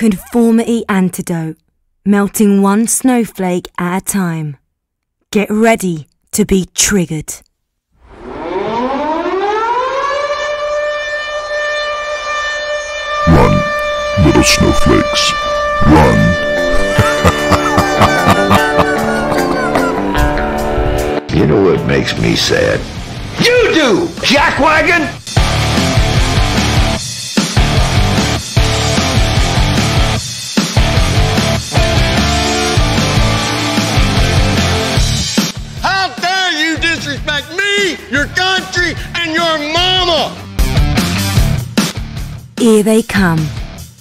Conformity Antidote, melting one snowflake at a time. Get ready to be triggered. Run, little snowflakes, run. You know what makes me sad? You do, jackwagon! How dare you disrespect me, your country, and your mama! Here they come,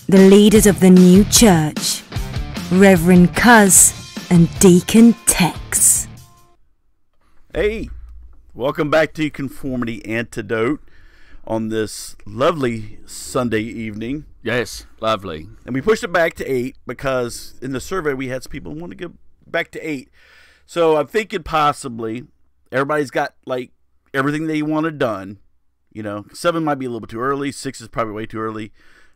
the leaders of the new church, Reverend Cuz and Deacon Tex. Hey, welcome back to Conformity Antidote on this lovely Sunday evening. Yes, lovely. And we pushed it back to 8 because in the survey we had some people who want to go back to 8. So I'm thinking possibly everybody's got like everything they wanted done. You know, 7 might be a little bit too early. 6 is probably way too early.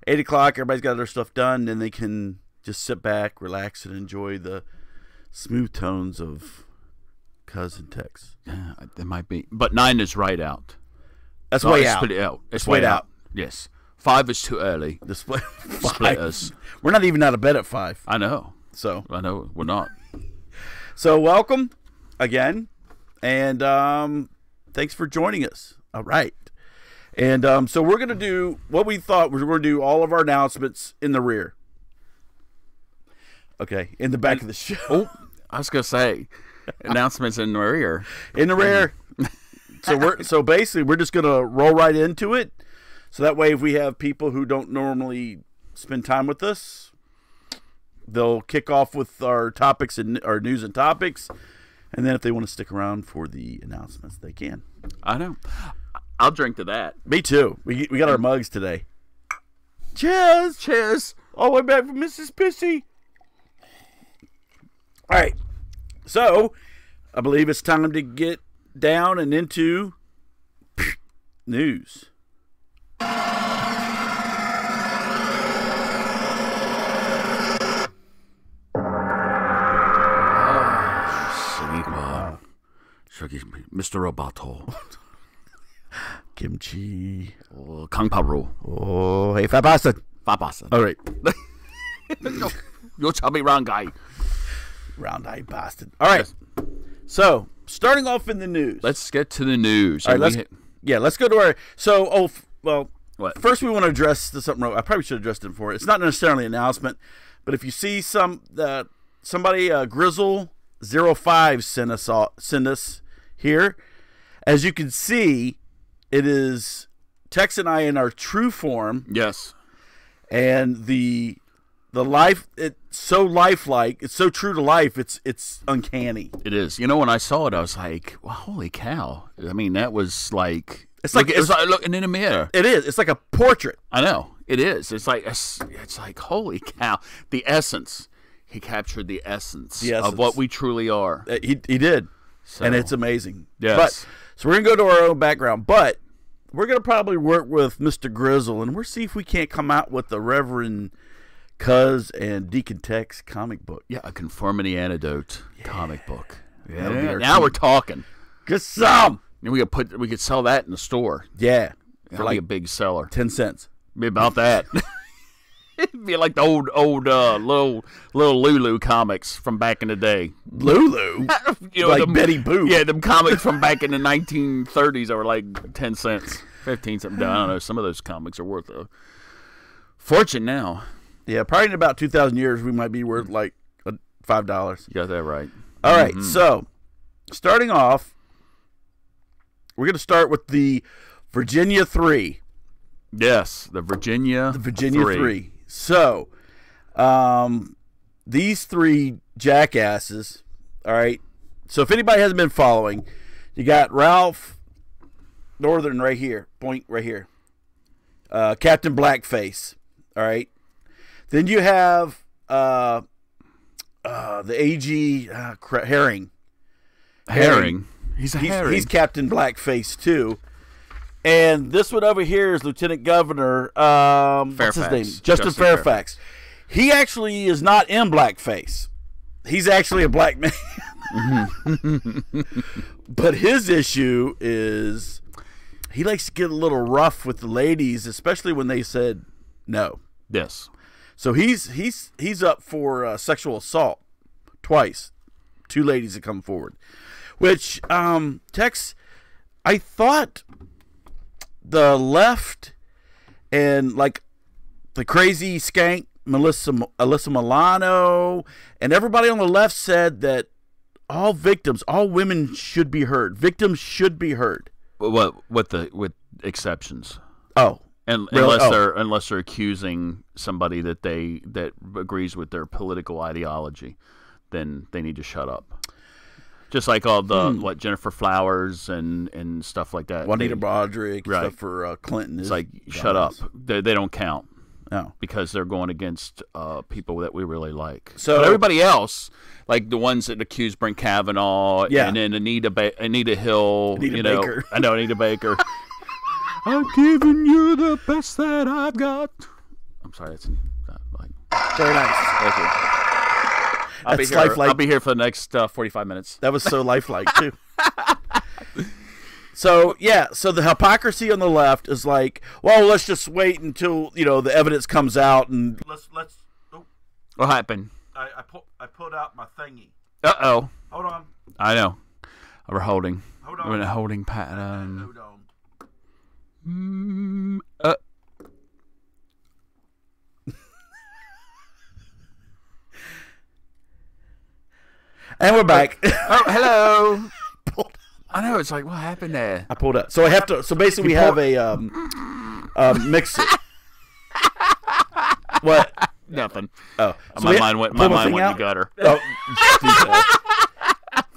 8 o'clock, everybody's got their stuff done, and they can just sit back, relax, and enjoy the smooth tones of Cuz and Tex. Yeah, there might be. But 9 is right out. That's No, way it's out. Split it out. It's way way out. out. Yes. 5 is too early. The split. Split us. We're not even out of bed at 5. I know. So I know. We're not. So welcome again, and thanks for joining us. All right, and so we're gonna do what we thought we were gonna do. All of our announcements in the rear. Okay, in the back of the show. Oh, I was gonna say announcements in the rear. In the rear. So basically we're just gonna roll right into it. So that way, if we have people who don't normally spend time with us, they'll kick off with our topics and our news and topics, and then if they want to stick around for the announcements, they can. I know. I'll drink to that. Me too. We got our mugs today. Cheers! Cheers. All the way back from Mississippi. All right. So, I believe it's time to get down and into news. Mr. Roboto. Kimchi. Kangparu. Oh, hey, fat bastard. Fabasa. All right. You're chubby round guy. Round-eyed bastard. All right. Yes. So, starting off in the news. Let's get to the news. All right, let's go to our. So, What? first we want to address something. I probably should have addressed it before. It's not necessarily an announcement, but if you see somebody, Grizzle05 send us here. As you can see, it is Tex and I in our true form, Yes. and the life. It's so lifelike. It's so true to life. It's uncanny. It is. You know, when I saw it, I was like, well, holy cow. I mean, that was like... It's like it was like looking in a mirror. It is. It's like a portrait. I know. It is. It's like holy cow. The essence. He captured the essence of what we truly are. He did, So, and it's amazing. Yes. But so we're gonna go to our own background, but we're gonna probably work with Mr. Grizzle, and we'll see if we can't come out with the Reverend Cuz and Deacon Tex comic book. Yeah, a Conformity Antidote comic book. That'll be our Now key. we're talking. Get some. And we could sell that in the store. Yeah, for For like like a big seller. 10 cents. Be about that. It'd be like the old little Lulu comics from back in the day. Lulu, You know, like them- Betty Boop. Yeah, them comics from back in the 1930s that were like 10 cents, 15 cents. I don't know. Some of those comics are worth a fortune now. Yeah, probably in about 2,000 years we might be worth like $5. You got that right. All right, so starting off, we're gonna start with the Virginia 3. Yes, the Virginia 3. So, these 3 jackasses, all right. So if anybody hasn't been following, you got Ralph Northern right here, point right here. Captain Blackface, all right. Then you have the AG Herring. Herring. He's a herring. He's Captain Blackface too. And this one over here is Lieutenant Governor, what's his name? Fairfax. Justin Fairfax. he actually is not in blackface. He's actually a black man. But his issue is he likes to get a little rough with the ladies, especially when they said no. Yes. So he's up for sexual assault twice. 2 ladies have come forward. Which, Tex, I thought the left and like the crazy skank Alyssa Milano and everybody on the left said that all women should be heard. Victims should be heard. With exceptions. Oh, and really? unless they're accusing somebody that agrees with their political ideology, then they need to shut up. Just like all the Jennifer Flowers and stuff like that. Juanita Broderick, right. Stuff for Clinton. It's like shut up. They don't count. No, because they're going against people that we really like. So but everybody else, like the ones that accuse Brent Kavanaugh, yeah. and then Anita Hill, Baker. I know Anita Baker. I'm giving you the best that I've got. I'm sorry, that's like very nice. Thank you. That's lifelike. I'll be here for the next 45 minutes. That was so lifelike too. So the hypocrisy on the left is like, well, let's just wait until the evidence comes out and let's. Oh. What happened? I pulled out my thingy. Uh-oh. Hold on. I know. We're holding. Hold on. We're in a holding pattern. Hold on. And we're back. Oh, hello. I know, it's like, what happened there? I pulled up. So I have to. So basically, we have a mixer. What? Nothing. Oh, so my mind went in the gutter. Oh.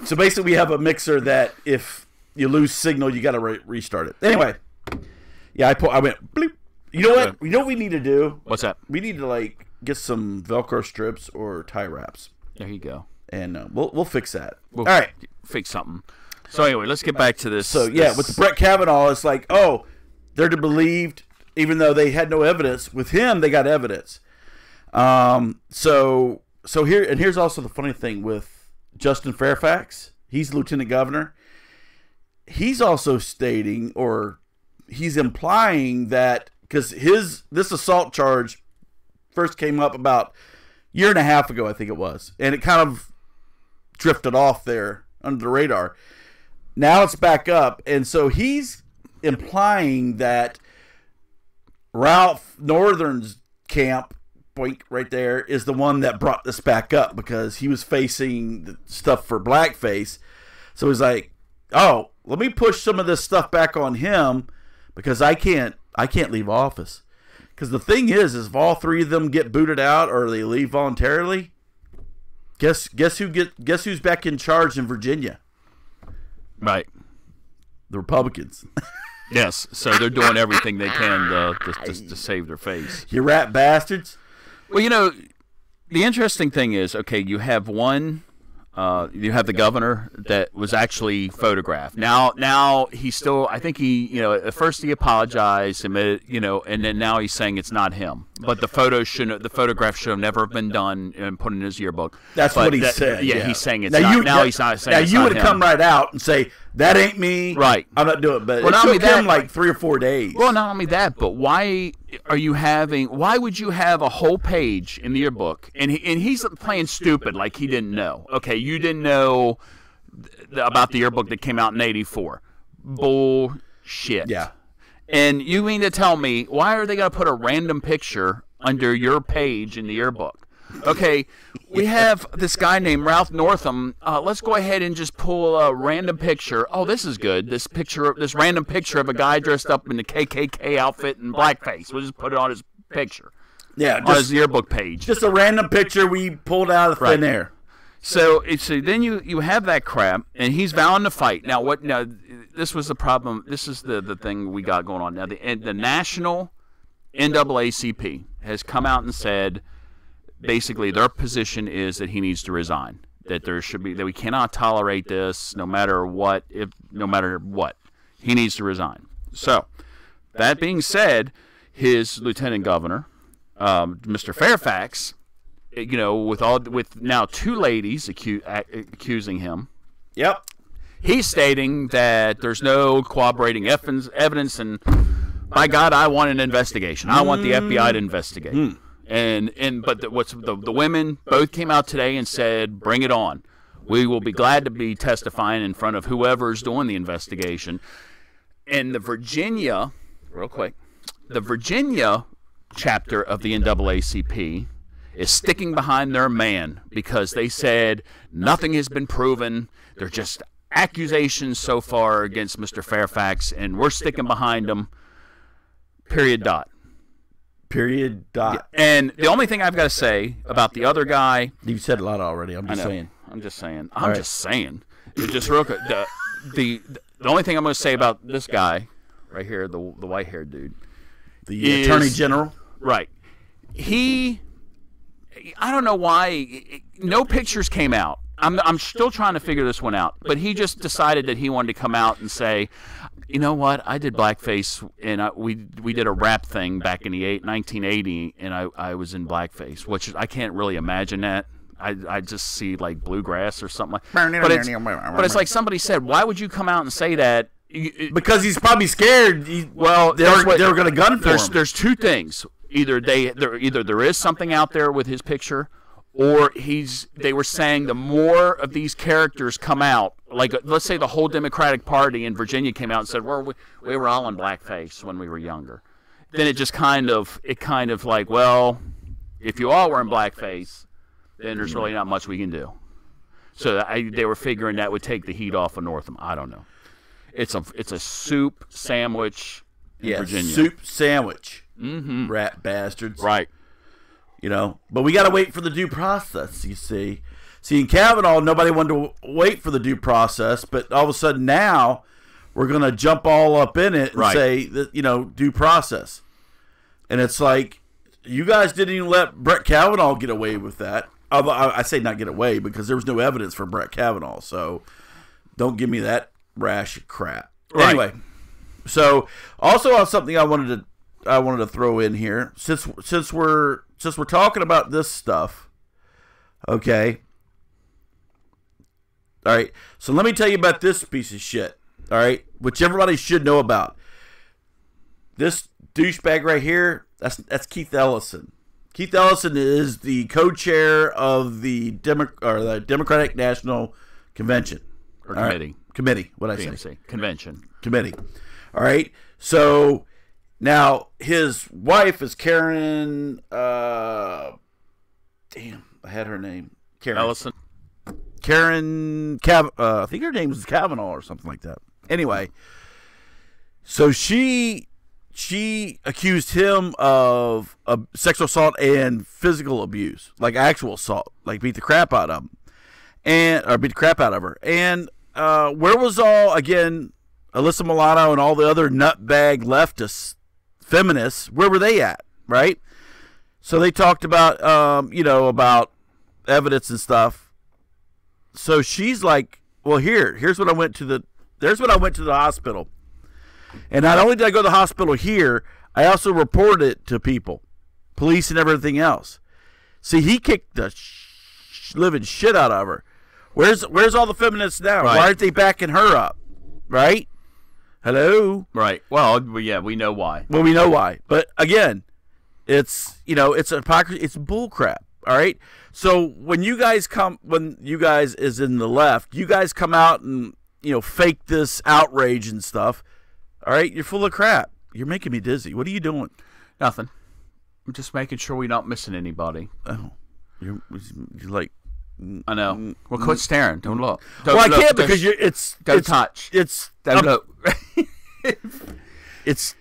So basically, we have a mixer that if you lose signal, you got to restart it. Anyway, yeah, I went bleep. You know what? You know what we need to do? What's that? We need to get some Velcro strips or tie wraps. There you go. And we'll fix that. We'll all right, fix something. So anyway, let's get back to this. So with the Brett Kavanaugh, it's like, oh, they're to be believed, even though they had no evidence. With him, they got evidence. So here's also the funny thing with Justin Fairfax. He's lieutenant governor. He's also stating, or he's implying that because this assault charge first came up about a year and a half ago, I think it was, and it kind of drifted off there under the radar. Now it's back up, and so he's implying that Ralph Northern's camp, boink, right there, is the one that brought this back up because he was facing the stuff for blackface. So he's like, oh, let me push some of this stuff back on him because I can't leave office. Because the thing is if all 3 of them get booted out or they leave voluntarily, guess who's back in charge in Virginia? Right. The Republicans. Yes. So they're doing everything they can to save their face. You rat bastards. Well, the interesting thing is, okay, you have you have the governor that was actually photographed. Now he's still, I think at first he apologized, admitted, and then now he's saying it's not him. But the photograph should have never been done and put in his yearbook. That's what he said. Yeah, he's saying it's not. Now he's not saying it's not him. Now you would have come right out and say, that ain't me. Right. I'm not doing it. But well, it took him like 3 or 4 days. Well, not only that, but why would you have a whole page in the yearbook? And he's playing stupid like he didn't know. Okay, you didn't know about the yearbook that came out in '84. Bullshit. Yeah. And you mean to tell me, why are they going to put a random picture under your page in the yearbook? Okay, we have this guy named Ralph Northam. Let's go ahead and just pull a random picture. Oh, this is good. This random picture of a guy dressed up in the KKK outfit and blackface. We'll just put it on his picture. Yeah, on his yearbook page. Just a random picture we pulled out of thin air. So then you have that crap, and he's vowing to fight. Now this was the problem. This is the thing we got going on now. The national NAACP has come out and said, basically, their position is that he needs to resign. That we cannot tolerate this, no matter what. He needs to resign. So, that being said, his lieutenant governor Mr. Fairfax, with now 2 ladies accusing him. Yep. He's stating that there's no corroborating evidence, and by God, I want an investigation. I want the FBI to investigate. But the women both came out today and said, "Bring it on. We will be glad to be testifying in front of whoever's doing the investigation." And the Virginia chapter of the NAACP is sticking behind their man because they said nothing has been proven. They're just accusations so far against Mr. Fairfax, and we're sticking behind him. Period. Dot. And the only thing I've got to say about the other guy, you've said a lot already. I'm just saying. It's just real quick. The only thing I'm going to say about this guy right here, the white-haired dude, the Attorney General, right? I don't know why no pictures came out. I'm still trying to figure this one out. But he just decided that he wanted to come out and say, you know what? I did blackface, and we did a rap thing back in 1980, and I was in blackface, which I can't really imagine that. I just see like bluegrass or something like. But it's like somebody said, why would you come out and say that? Because he's probably scared. They were going to gun for him. There's 2 things. Either there is something out there with his picture, or they were saying the more of these characters come out, like let's say the whole Democratic Party in Virginia came out and said, well, we were all in blackface when we were younger. Then it just kind of like, well, if you all were in blackface, then there's really not much we can do. So they were figuring that would take the heat off of Northam. I don't know. It's a soup sandwich in Virginia. Soup sandwich. Mm-hmm. Rat bastards. Right. But we got to wait for the due process, you see. See, in Kavanaugh, nobody wanted to wait for the due process, but all of a sudden now we're going to jump all up in it and say, that, due process. And it's like, you guys didn't even let Brett Kavanaugh get away with that. Although I say not get away because there was no evidence for Brett Kavanaugh, so don't give me that rash of crap. Right. Anyway, so also on something I wanted to throw in here, since we're talking about this stuff, okay. All right, so let me tell you about this piece of shit, all right, which everybody should know about. This douchebag right here, that's Keith Ellison. Keith Ellison is the co-chair of the Democratic National Convention. Or committee. Right. Committee, what'd I say? Convention. Committee. All right, so now his wife is Karen, damn, I had her name. Karen. Ellison. Karen, I think her name is Kavanaugh or something like that. Anyway, so she accused him of sexual assault and physical abuse, like actual assault, like beat the crap out of him, or beat the crap out of her. And where was Alyssa Milano and all the other nutbag leftists, feminists? Where were they at, right? So they talked about, about evidence and stuff. So she's like, well, here's what I went to the hospital. And not only did I go to the hospital here, I also reported it to people, police and everything else. See, he kicked the living shit out of her. Where's all the feminists now? Right. Why aren't they backing her up? Right? Hello? Right. Well, yeah, we know why. Well, we know why. But again, it's hypocrisy. It's bullcrap. All right. So when you guys is in the left, you guys come out and fake this outrage and stuff. All right, you're full of crap. You're making me dizzy. What are you doing? Nothing. I'm just making sure we're not missing anybody. Oh, you're like. I know. Well, quit staring. Don't look. I can't because don't touch. Don't look. It's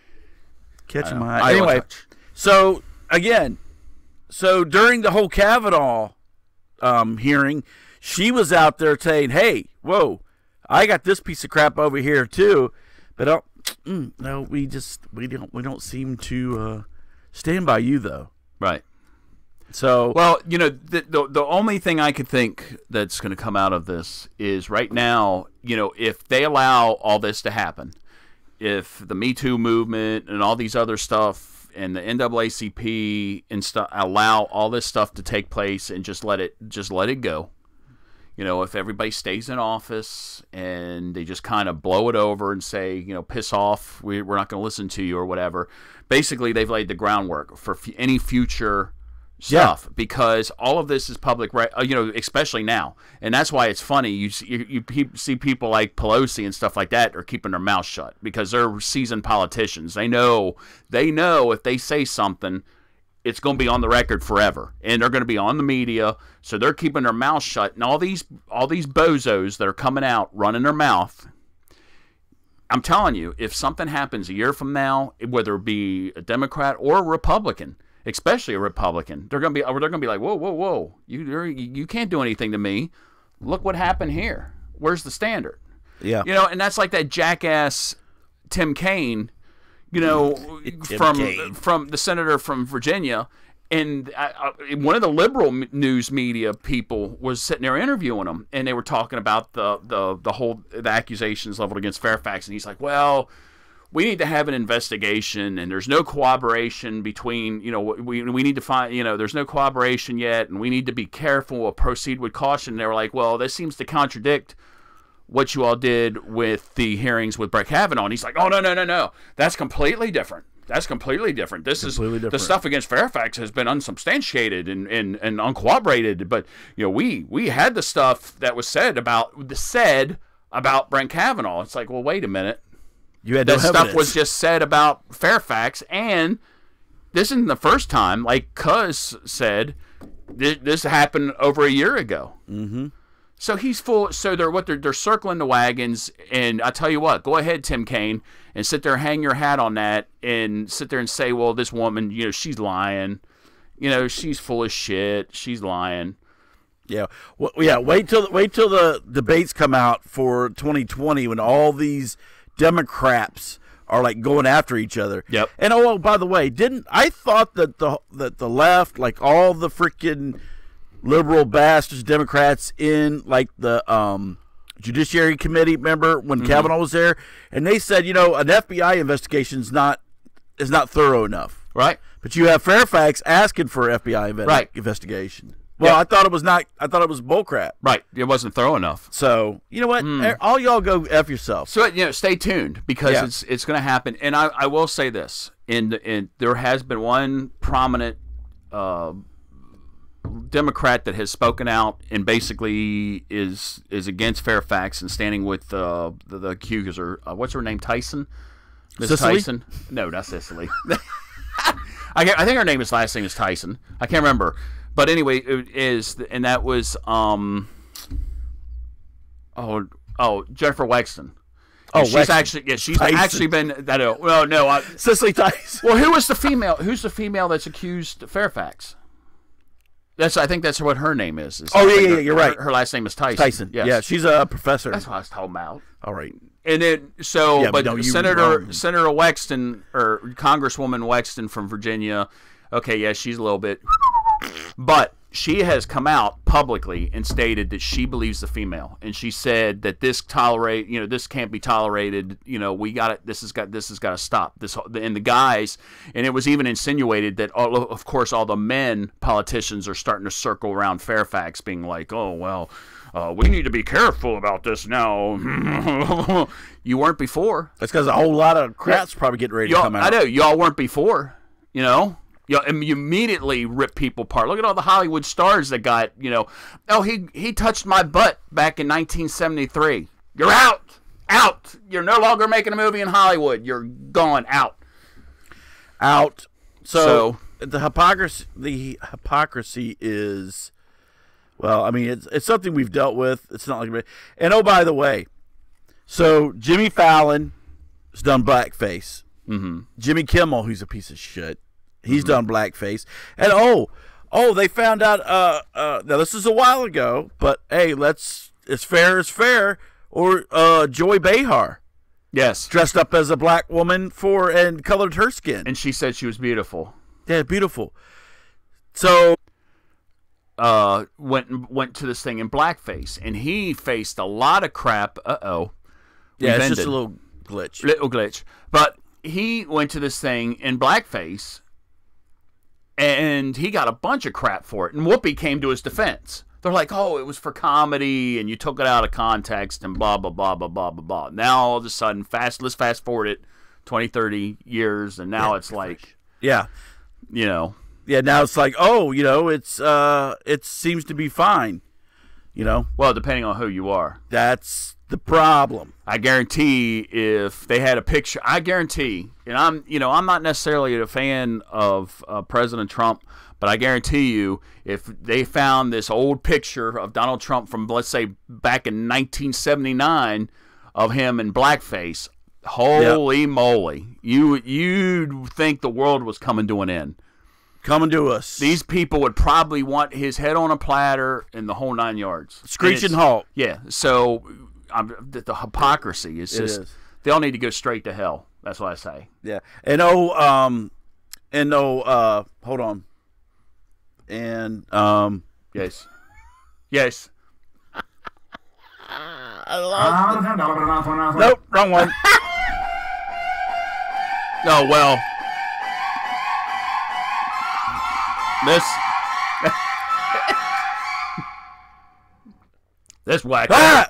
catching my eye. Anyway, so again, during the whole Kavanaugh hearing, she was out there saying, "Hey, whoa, I got this piece of crap over here too," but no, we don't seem to stand by you though. Right. So well, the only thing I could think that's going to come out of this is right now, if they allow all this to happen, if the Me Too movement and all these other stuff, and the NAACP and allow all this stuff to take place and just let it go. If everybody stays in office and they just kind of blow it over and say, piss off, we're not going to listen to you or whatever. Basically, they've laid the groundwork for any future stuff, because all of this is public, right? Especially now, and that's why it's funny. You see people like Pelosi and stuff like that are keeping their mouth shut because they're seasoned politicians. They know if they say something, it's going to be on the record forever, and they're going to be on the media, so they're keeping their mouth shut. And all these bozos that are coming out running their mouth. I'm telling you, if something happens a year from now, whether it be a Democrat or a Republican, especially a Republican, they're gonna be like, whoa, you can't do anything to me. Look what happened here. Where's the standard? Yeah, and that's like that jackass Tim Kaine, from the senator from Virginia, and one of the liberal news media people was sitting there interviewing him, and they were talking about the accusations leveled against Fairfax, and he's like, well, we need to have an investigation, and there's no cooperation between, we need to find, there's no cooperation yet, and we need to be careful, we'll proceed with caution. And they were like, well, this seems to contradict what you all did with the hearings with Brett Kavanaugh. And he's like, oh, no, that's completely different. This is the stuff against Fairfax has been unsubstantiated and uncorroborated. But, we had the stuff that was said about Brett Kavanaugh. It's like, well, wait a minute. You had that stuff was just said about Fairfax, and this isn't the first time. Like Cuz said, this happened over a year ago. Mm-hmm. So he's full. So they're circling the wagons, and I tell you what, go ahead, Tim Kaine, and sit there, hang your hat on that, and sit there and say, well, this woman, she's lying. She's full of shit. She's lying. Yeah, well, yeah. Wait till the debates come out for 2020 when all these Democrats are like going after each other. Yep. And by the way, I thought that the left, like all the freaking liberal bastards, Democrats in like the Judiciary Committee, remember when Kavanaugh was there, and they said, an FBI investigation is not thorough enough. Right. But you have Fairfax asking for an FBI investigation. Well, yep. I thought it was bullcrap. Right. It wasn't thorough enough. So, you know what? All y'all go F yourself. So, stay tuned because it's going to happen. And I will say this. There has been one prominent Democrat that has spoken out and basically is against Fairfax and standing with the accuser. What's her name? Tyson? Ms. Cicely? Tyson? No, not Cicely. I think her last name is Tyson. I can't remember. But anyway, it is, and that was Jennifer Wexton. And she's actually been that. Well, no, Cicely Tyson. Well, who's the female that's accused Fairfax? I think that's what her name is. Yeah, you're right. Her last name is Tyson. Tyson. Yes. Yeah, she's a professor. That's what I was talking about. All right. And then Senator Wexton or Congresswoman Wexton from Virginia. Okay, yeah, she's a little bit. But she has come out publicly and stated that she believes the female, and she said that this can't be tolerated. We got it. This has got to stop. And the guys, and it was even insinuated that of course all the men politicians are starting to circle around Fairfax, being like, oh well, we need to be careful about this now. You weren't before. That's because a whole lot of crap's probably getting ready to come out. I know y'all weren't before. You immediately rip people apart. Look at all the Hollywood stars that got, he touched my butt back in 1973. You're out. You're no longer making a movie in Hollywood. You're gone out. So the hypocrisy is, well, I mean, it's something we've dealt with. It's not like, and oh, by the way, so Jimmy Fallon has done blackface. Mm-hmm. Jimmy Kimmel, who's a piece of shit. He's done blackface. And they found out now this is a while ago, but hey, it's fair or Joy Behar. Yes. Dressed up as a black woman and colored her skin. And she said she was beautiful. Yeah, beautiful. So went to this thing in blackface, and he faced a lot of crap. Yeah, it's just a little glitch. But he went to this thing in blackface And he got a bunch of crap for it. And Whoopi came to his defense. They're like, oh, it was for comedy, and you took it out of context, and blah, blah, blah, blah, blah, blah, blah. Now, all of a sudden, let's fast forward it 20, 30 years, and now it's like, yeah, you know. Yeah, now it's like, oh, you know, it seems to be fine, you know. Well, depending on who you are. That's the problem. I guarantee if they had a picture, I guarantee, and I'm not necessarily a fan of President Trump, but I guarantee you, if they found this old picture of Donald Trump from, let's say, back in 1979 of him in blackface, holy moly, you'd think the world was coming to an end. Coming to us. These people would probably want his head on a platter and the whole 9 yards. Screeching halt. Yeah, so the hypocrisy is just, they all need to go straight to hell. That's what I say. Yeah. And hold on. And yes. Yes. Nope, wrong one. Oh, well. This whack. I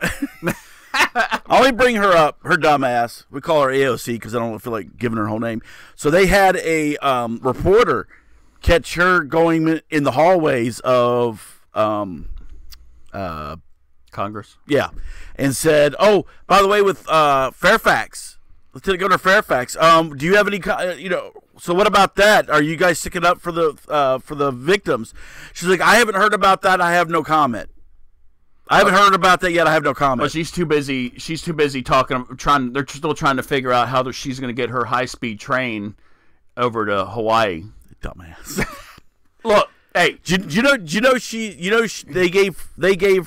only bring her up, her dumbass. We call her AOC because I don't feel like giving her whole name. So they had a reporter catch her going in the hallways of Congress. Yeah, and said, "Oh, by the way, with Fairfax, Lieutenant Governor Fairfax, do you have any, So what about that? Are you guys sticking up for the victims?" She's like, "I haven't heard about that. I have no comment. I haven't heard about that yet. I have no comment." Well, she's too busy. She's too busy talking. They're still trying to figure out how she's going to get her high-speed train over to Hawaii. Dumbass. Look, hey, they gave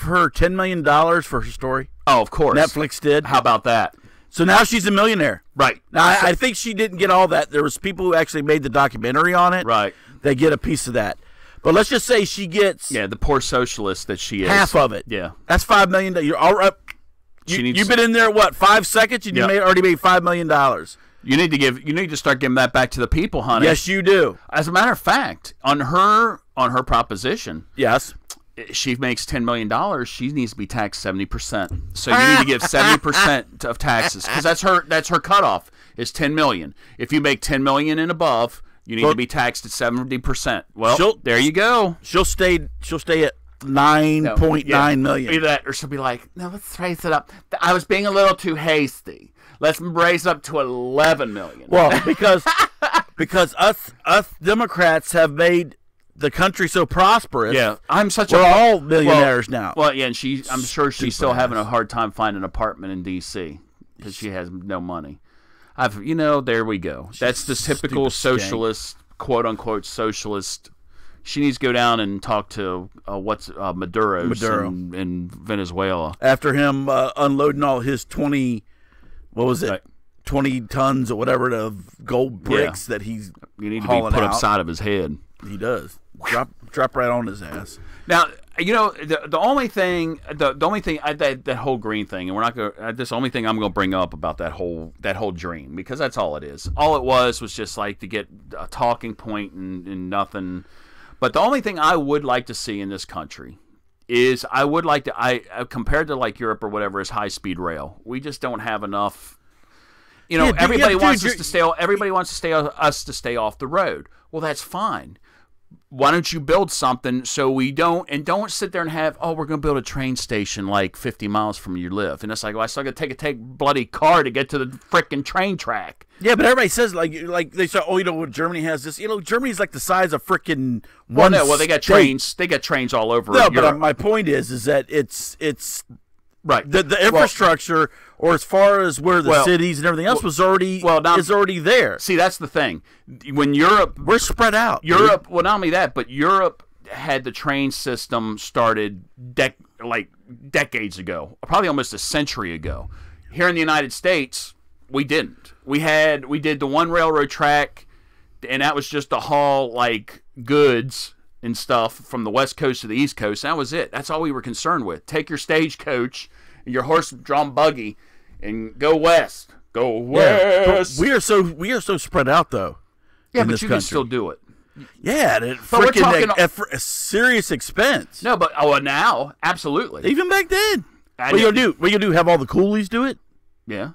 her $10 million for her story. Oh, of course. Netflix did. How about that? So now she's a millionaire. Right. Now, I think she didn't get all that. There was people who actually made the documentary on it. Right. They get a piece of that. But let's just say she gets... Yeah, the poor socialist that she is. Half of it. Yeah. That's $5 million. You're all right. You've been in there, 5 seconds, and you already made $5 million. You need to start giving that back to the people, honey. Yes, you do. As a matter of fact, on her proposition, yes, she makes $10 million. She needs to be taxed 70%. So you need to give 70% of taxes because that's her cutoff is $10 million. If you make $10 million and above, you need to be taxed at 70%. Well, there you go. She'll stay at 9.9 million. Either that, or she'll be like, "No, let's raise it up. I was being a little too hasty. Let's raise it up to 11 million." Well, because us Democrats have made the country so prosperous. Yeah, we're all millionaires now. Well, yeah, and I'm sure she's still having a hard time finding an apartment in D.C. because she has no money. There we go. That's the typical socialist, quote unquote socialist. She needs to go down and talk to Maduro in Venezuela after him unloading all his 20 tons or whatever of gold bricks that he's you need to be put upside of his head. He does drop right on his ass. Now the only thing that whole green thing, and we're not going. This only thing I'm going to bring up about that whole dream, because that's all it is. All it was just like to get a talking point and nothing. But the only thing I would like to see in this country is compared to like Europe or whatever, is high speed rail. We just don't have enough. Everybody wants us to stay. Everybody wants us to stay off the road. Well, that's fine. Why don't you build something so we don't sit there and have, we're going to build a train station like 50 miles from where you live. And it's like, well, I still got to take a bloody car to get to the frickin' train track. Yeah, but everybody says like they say, Germany has this. Germany's like the size of frickin' one. Well, they got trains. They got trains all over. No, Europe. But my point is that it's right. The infrastructure, or as far as where the cities and everything else is already there. See, that's the thing. When we're spread out. Europe, dude. Well, not only that, but Europe had the train system started decades ago, probably almost a century ago. Here in the United States, we didn't. We did the one railroad track, and that was just to haul like goods and stuff from the West Coast to the East Coast. That was it. That's all we were concerned with. Take your stagecoach and your horse-drawn buggy and go west. Go west. Yeah. We are so spread out though. Yeah, but you can still do it. Yeah, it But we're freaking talking- a serious expense. No, but now, absolutely. Even back then. I What you didn't- gonna do? What you gonna do? Have all the coolies do it? Yeah,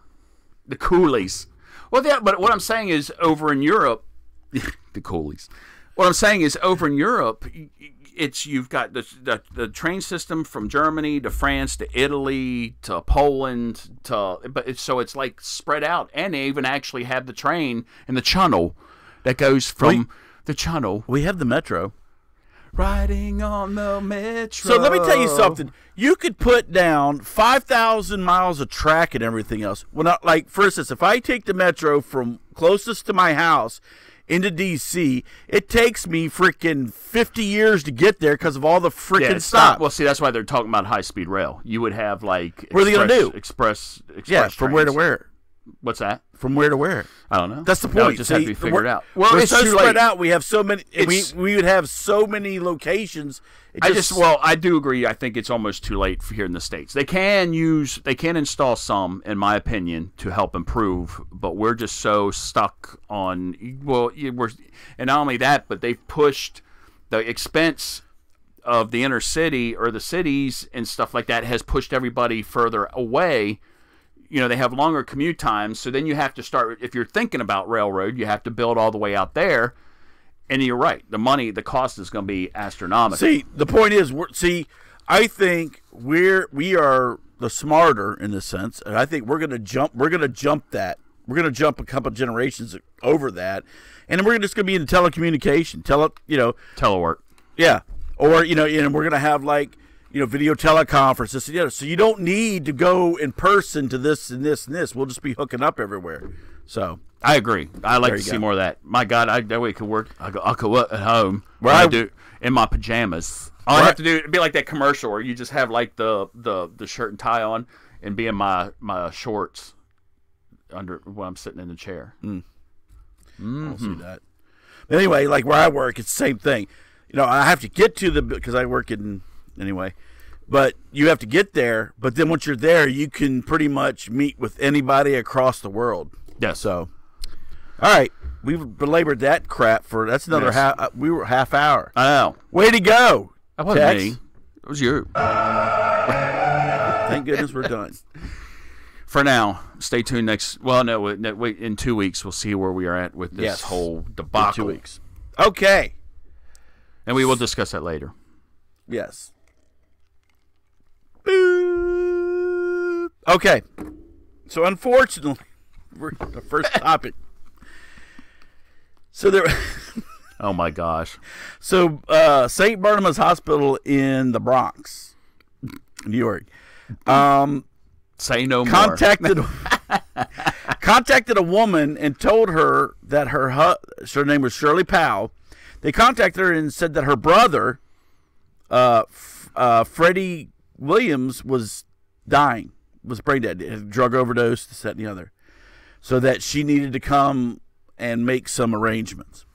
the coolies. Well, yeah, but what I'm saying is over in Europe, the coolies. What I'm saying is over in Europe, you've got the train system from Germany to France to Italy to Poland so it's like spread out, and they even actually have the train in the channel that goes from the channel. We have the metro. Riding on the metro. So let me tell you something. You could put down 5,000 miles of track and everything else. Well, like, for instance, if I take the metro from closest to my house into D.C., it takes me freaking 50 years to get there because of all the freaking stops. Well, see, that's why they're talking about high-speed rail. You would have, like... What are they going to do? Express Yeah, from where to trains. where? What's that? From where to where? I don't know. That's the That would point. just have to be figured out. Well, Well, we're it's so too spread late. out. We have so many. It's- We would have so many locations. I do agree. I think it's almost too late for here in the States. They can install some, in my opinion, to help improve, but we're just so stuck on, and not only that, but they've pushed the expense of the inner city or the cities and stuff like that has pushed everybody further away. They have longer commute times, so then you have to start, if you're thinking about railroad, you have to build all the way out there. And you're right. The cost is going to be astronomical. See, the point is, I think we are the smarter in this sense, and I think we're going to jump that. We're going to jump a couple generations over that, and then we're just going to be in telecommunication, telework. Yeah, or and we're going to have video teleconferences. So you don't need to go in person to this and this and this. We'll just be hooking up everywhere. So. I agree. I like There to you see go. more of that. My God, that way I could work. I could work at home. Where I I- do in my pajamas. All I Where have to do it'd be like that commercial where you just have like the shirt and tie on and be in my shorts under when I'm sitting in the chair. I'll see that. But anyway, like where I work, it's the same thing. I have to get to because I work anyway. But you have to get there. But then once you're there, you can pretty much meet with anybody across the world. Yeah. So, all right, we've belabored that crap that's another Yes. we were half hour. I know. Way to go! That wasn't Tex. me. It was you. Thank goodness we're done. For now, stay tuned wait, in 2 weeks we'll see where we are at with this Yes. whole debacle. 2 weeks. Okay. And we will discuss that later. Yes. Boop. Okay. So unfortunately, we're the first topic. So there. Oh my gosh. So St. Barnabas Hospital in the Bronx, New York, Say no more. contacted a woman and told her that her name was Shirley Powell. They contacted her and said that her brother, Freddie Williams, was dying, was brain dead, had a drug overdose, this, that, and the other. So that she needed to come and make some arrangements.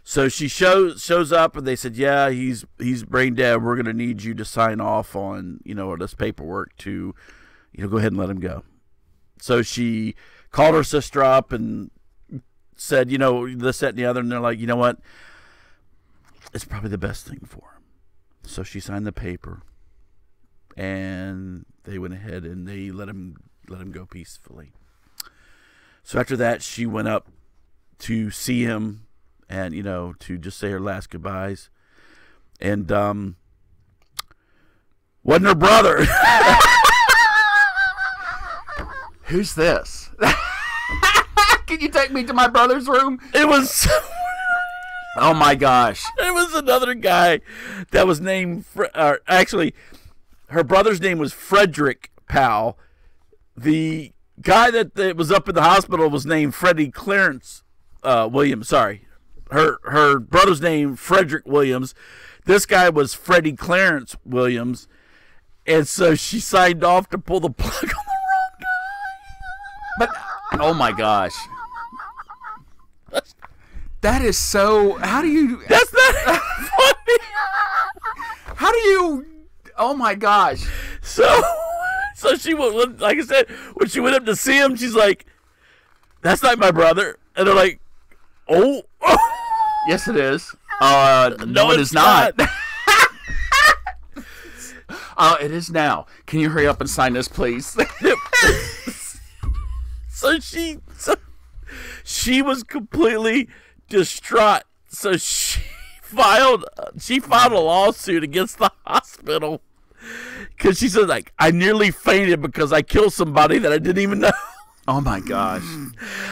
So she shows up, and they said, "Yeah, he's brain dead. We're going to need you to sign off on this paperwork to go ahead and let him go." So she called her sister up and said, this, that, and the other, and they're like, "You know what? It's probably the best thing for him." So she signed the paper, and they went ahead and they let him go peacefully. So after that, she went up to see him and, to just say her last goodbyes. And wasn't her brother. Who's this? Can you take me to my brother's room? It was Oh my gosh. it was another guy that was named actually her brother's name was Frederick Powell. The guy that was up in the hospital was named Freddie Clarence Williams. Sorry. Her brother's name Frederick Williams. This guy was Freddie Clarence Williams. And so she signed off to pull the plug on the wrong guy. But oh my gosh. That is so how do you That's not funny. how do you oh my gosh. So she went, like I said, when she went up to see him, she's like, "That's not my brother." And they're like, "Oh." Yes, it is. No, it is not. It is now. Can you hurry up and sign this, please? So she was completely distraught. So she filed a lawsuit against the hospital because she said, like, I nearly fainted because I killed somebody that I didn't even know. Oh my gosh.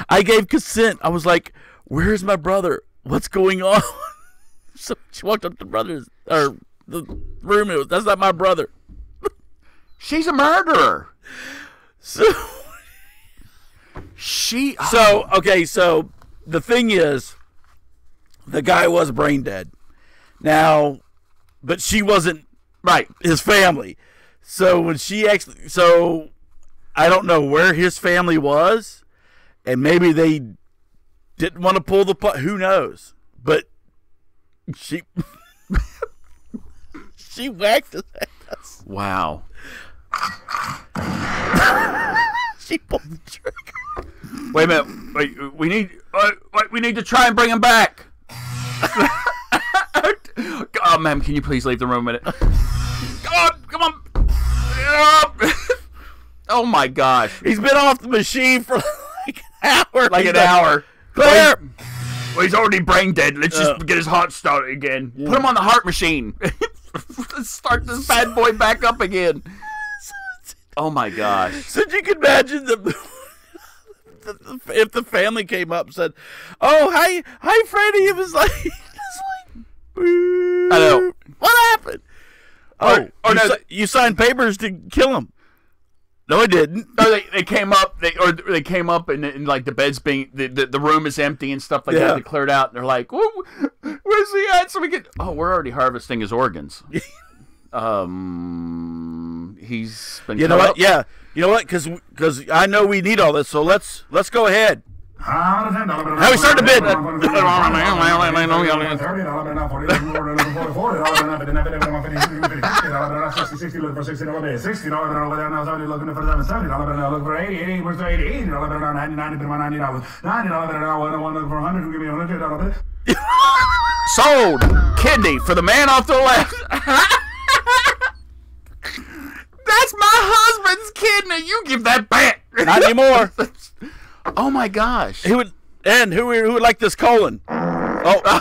I gave consent. I was like, where's my brother? What's going on? So she walked up to the room. That's not my brother. She's a murderer. So the thing is, the guy was brain dead. Now, but she wasn't right. His family. So when she actually, I don't know where his family was, and maybe they didn't want to pull the plug. Who knows? But she whacked his ass. Wow. She pulled the trigger. Wait a minute. Wait, we need to try and bring him back. Oh, ma'am, can you please leave the room a minute? Come on. Oh my gosh. He's been off the machine for like an hour. Claire! Well, he's already brain dead. Let's just get his heart started again. Yeah. Put him on the heart machine. Let's start this bad boy back up again. Oh my gosh. So you can imagine if the family came up and said, "Oh, hi, Freddie." It was like, I know. What happened? You signed papers to kill him. No, I didn't. No, they came up. They came up and like the bed's being the room is empty and stuff like that. They cleared out and they're like, "Where's he at?" So we can. Oh, we're already harvesting his organs. He's been. You know what? Yeah. You know what? Because I know we need all this. So let's go ahead. How we start the bid? Sold kidney for the man off to the left. That's my husband's kidney. You give that back. Not anymore. Oh my gosh. Who would like this colon? Oh,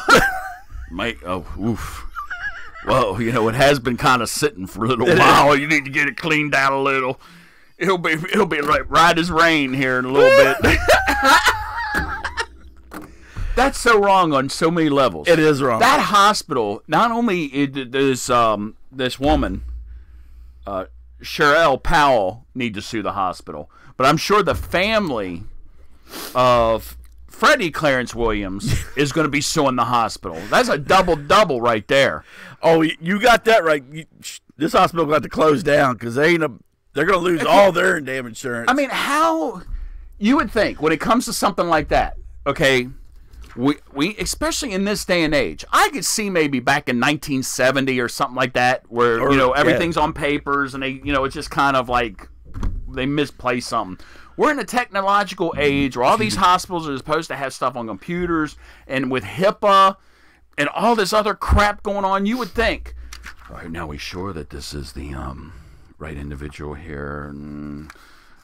mate. Oh, oof. Well, it has been kind of sitting for a little while. You need to get it cleaned out a little. It'll be right as rain here in a little bit. That's so wrong on so many levels. It is wrong. That hospital, not only does this woman, Sherelle Powell, need to sue the hospital, but I'm sure the family of Freddie Clarence Williams is going to be suing the hospital. That's a double right there. Oh, you got that right. This hospital got to close down because they're going to lose all their damn insurance. I mean, how you would think when it comes to something like that, okay, we especially in this day and age, I could see maybe back in 1970 or something like that where, everything's on papers and they, it's just kind of like they misplaced something. We're in a technological age where all these hospitals are supposed to have stuff on computers, and with HIPAA and all this other crap going on, you would think, all right, now we sure that this is the right individual here.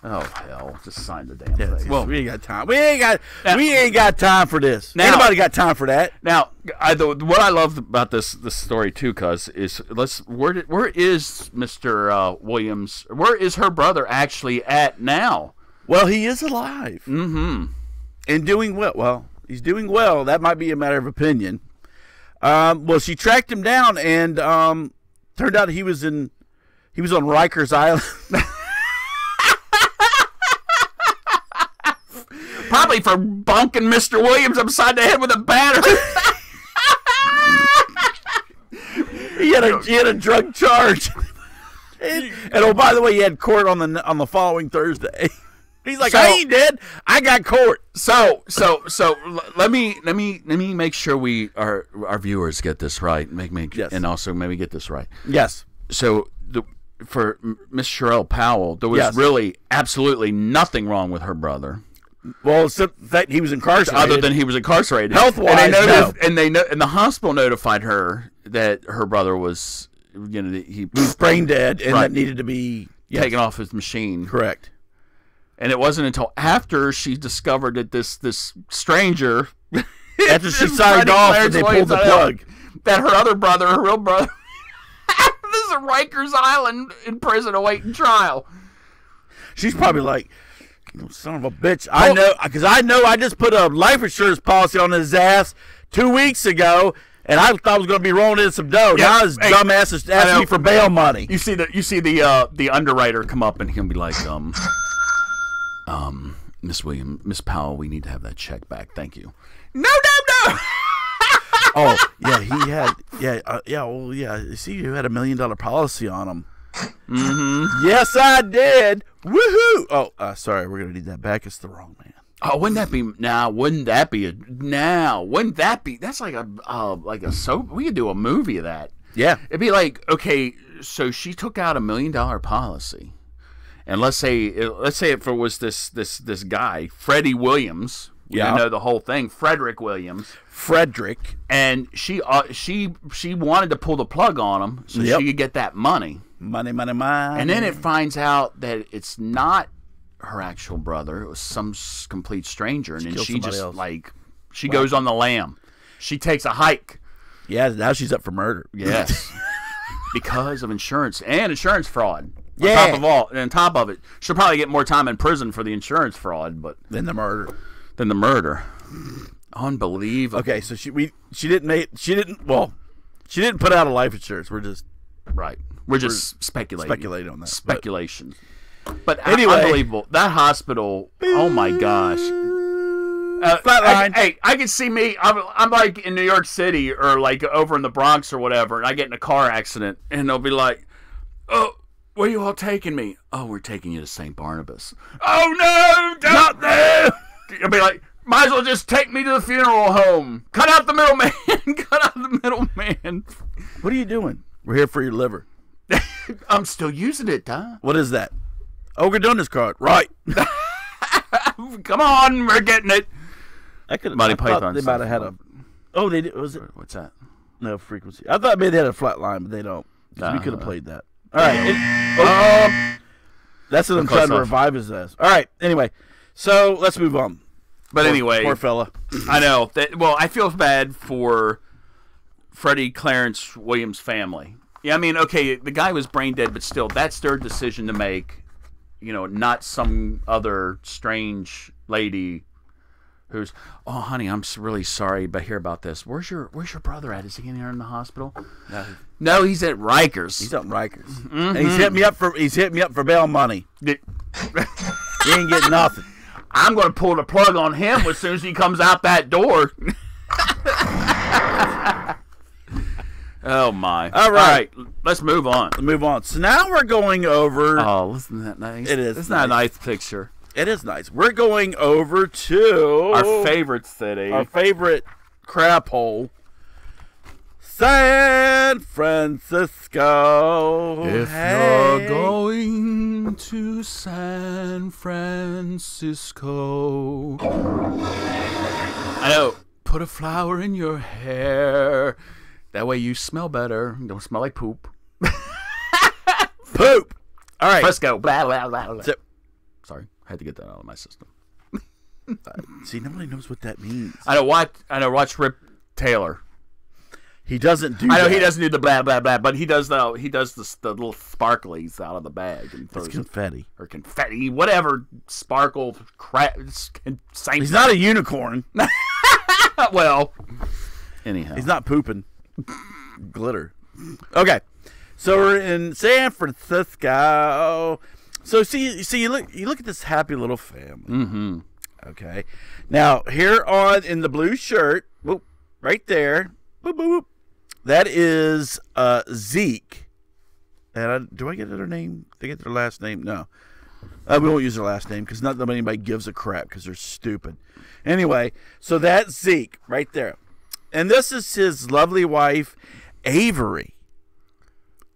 Oh hell! Just sign the damn thing. Well, we ain't got time. We ain't got time for this. Now, anybody got time for that? Now, what I love about this story too, cuz is where is Mr. Williams? Where is her brother actually at now? Well, he is alive. Mm-hmm. And doing well. Well, he's doing well. That might be a matter of opinion. Well, she tracked him down, and turned out he was on Rikers Island. Probably for bunking Mr. Williams upside the head with a battery. he had a drug charge. and oh, by the way, he had court on the following Thursday. He's like, I ain't dead. I got court. So let me make sure our viewers get this right. Yes. And also maybe get this right. Yes. So for Miss Sherelle Powell, there was really absolutely nothing wrong with her brother. Well, except the fact he was incarcerated. Other than he was incarcerated, Health-wise, and no. And the hospital notified her that her brother was, he was brain dead, and Right. that needed to be taken off his machine. Correct. And it wasn't until after she discovered that this stranger, After she signed off, and they pulled the plug. that her other brother, her real brother, this is at Rikers Island in prison awaiting trial. She's probably like, son of a bitch. I know, because I just put a life insurance policy on his ass 2 weeks ago, and I thought I was going to be rolling in some dough. Now his dumbass is asking me for bail money. You see the underwriter come up and he'll be like, Miss Powell, we need to have that check back. Thank you. No. Oh yeah, he had You see, you had $1 million policy on him. Mm-hmm. Yes, I did. Woohoo! Oh, sorry, we're gonna need that back. It's the wrong man. Oh, wouldn't that be? That's like a soap. We could do a movie of that. Yeah. It'd be like, okay, so she took out $1 million policy, and let's say if it was this guy, Freddie Williams. Yeah. You know the whole thing, Frederick Williams. Frederick. And she wanted to pull the plug on him so she could get that money. Money. And then it finds out that it's not her actual brother. It was some complete stranger. And then she just she goes on the lam. She takes a hike. Yeah, now she's up for murder. Yes. Because of insurance fraud. Yeah. On top of it, she'll probably get more time in prison for the insurance fraud, but Then the murder. Unbelievable. Okay, so she didn't put out a life insurance. We're just speculating on that. Speculation. But anyway, unbelievable. That hospital. Oh my gosh. Flatline. I can see me. I'm like in New York City or like over in the Bronx or whatever, and I get in a car accident, and they'll be like, "Oh, where are you all taking me? Oh, we're taking you to St. Barnabas. Oh no, not there." I'll be like, might as well just take me to the funeral home. Cut out the middleman. Cut out the middleman. What are you doing? We're here for your liver. I'm still using it, huh? What is that? Ogre Donuts card. Right. Come on, we're getting it. Monty Python. They might have had a. Oh, they did. Was it? What's that? No frequency. I thought maybe they had a flat line, but they don't. We could have played that. All right. That's what I'm trying to revive his ass. All right. Anyway, so let's move on. But anyway, poor fella. I know. Well, I feel bad for Freddie Clarence Williams' family. Yeah, I mean, okay, the guy was brain dead, but still, that's their decision to make. Not some other strange lady who's, oh, honey, I'm really sorry to hear about this. Where's your brother at? Is he in here in the hospital? No, he's at Rikers. He's at Rikers. Mm-hmm. And he's hit me up for bail money. He ain't getting nothing. I'm going to pull the plug on him as soon as he comes out that door. Oh, my. All right. Let's move on. So now we're going over... Oh, isn't that nice? It is. Isn't that a nice picture? It is nice. We're going over to... our favorite city. Our favorite crap hole. San Francisco. If you're going to San Francisco, I know, put a flower in your hair. That way you smell better. You don't smell like poop. Poop. All right. Frisco. Blah, blah, blah, blah. Sorry, I had to get that out of my system. See, nobody knows what that means. I know. Watch Rip Taylor. He doesn't do. I know that. he doesn't do the blah blah blah, but he does the little sparklies out of the bag and throws it's confetti or confetti, whatever sparkle crap. He's not a unicorn. Well, anyhow, he's not pooping glitter. Okay, so we're in San Francisco. So see, you look at this happy little family. Mm-hmm. Okay, now here on in the blue shirt, whoop, right there, whoop, whoop, whoop. That is Zeke. And do I get their name? They get their last name? No. We won't use their last name because not that anybody gives a crap because they're stupid. Anyway, so that's Zeke right there. And this is his lovely wife, Avery.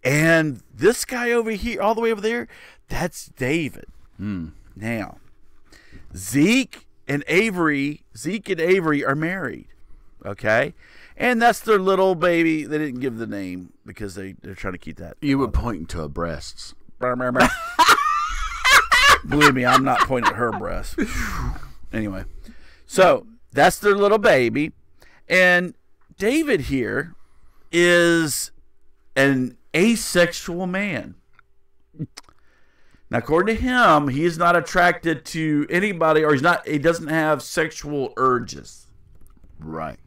And this guy over here, all the way over there, that's David. Now, Zeke and Zeke and Avery are married. Okay? And that's their little baby. They didn't give the name because they're trying to keep that. You were pointing to her breasts. Believe me, I'm not pointing at her breasts. Anyway, so that's their little baby. And David here is an asexual man. Now, according to him, he is not attracted to anybody, or he doesn't have sexual urges. Right.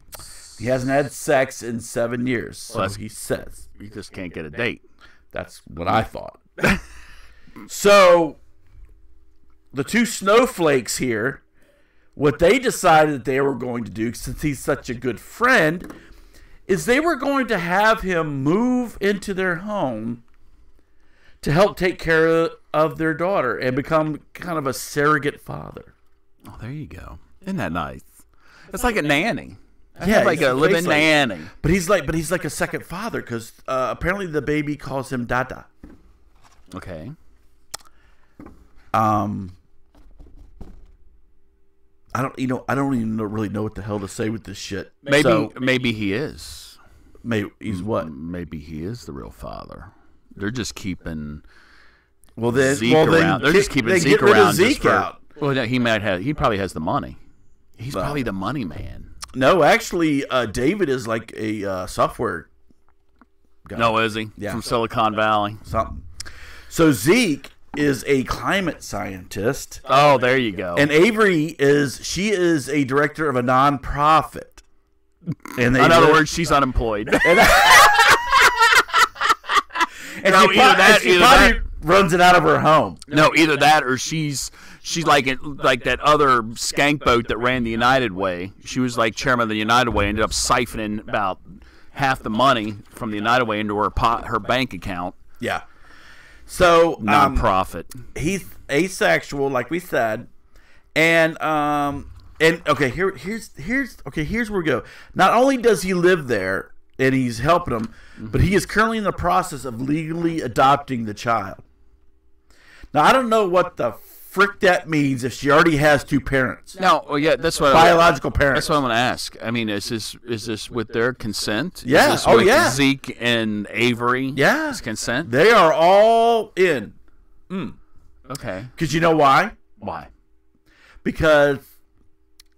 He hasn't had sex in 7 years, so he says. You just can't get a date. That's what I thought. So, the two snowflakes here, what they decided that they were going to do, since he's such a good friend, is they were going to have him move into their home to help take care of their daughter and become kind of a surrogate father. Oh, there you go. Isn't that nice? It's like a nanny. Yeah, like a living nanny. But he's like a second father because apparently the baby calls him Dada. Okay. I don't even really know what the hell to say with this shit. Maybe he is. Maybe he's what? Maybe he is the real father. They're just keeping Zeke around. They're just keeping Zeke around. Zeke out. Well, he probably has the money. He's probably the money man. No, actually, David is like a software guy. No, is he? Yeah. From Silicon Valley. Something. So Zeke is a climate scientist. Oh, there you go. And Avery is a director of a nonprofit. And in other words, she's unemployed. And she probably runs it out of her home. No, either that or she's like that other skank boat that ran the United Way. She was like chairman of the United Way, ended up siphoning about half the money from the United Way into her bank account. Yeah. So nonprofit. He's asexual, like we said, and okay, here's where we go. Not only does he live there and he's helping them, but he is currently in the process of legally adopting the child. Now, I don't know what the frick that means if she already has two parents. No, well, yeah, that's what biological parents. That's what I'm going to ask. I mean, is this with their consent? Yeah. Is this with Zeke and Avery. Yeah. Consent. They are all in. Okay. Because you know why? Why? Because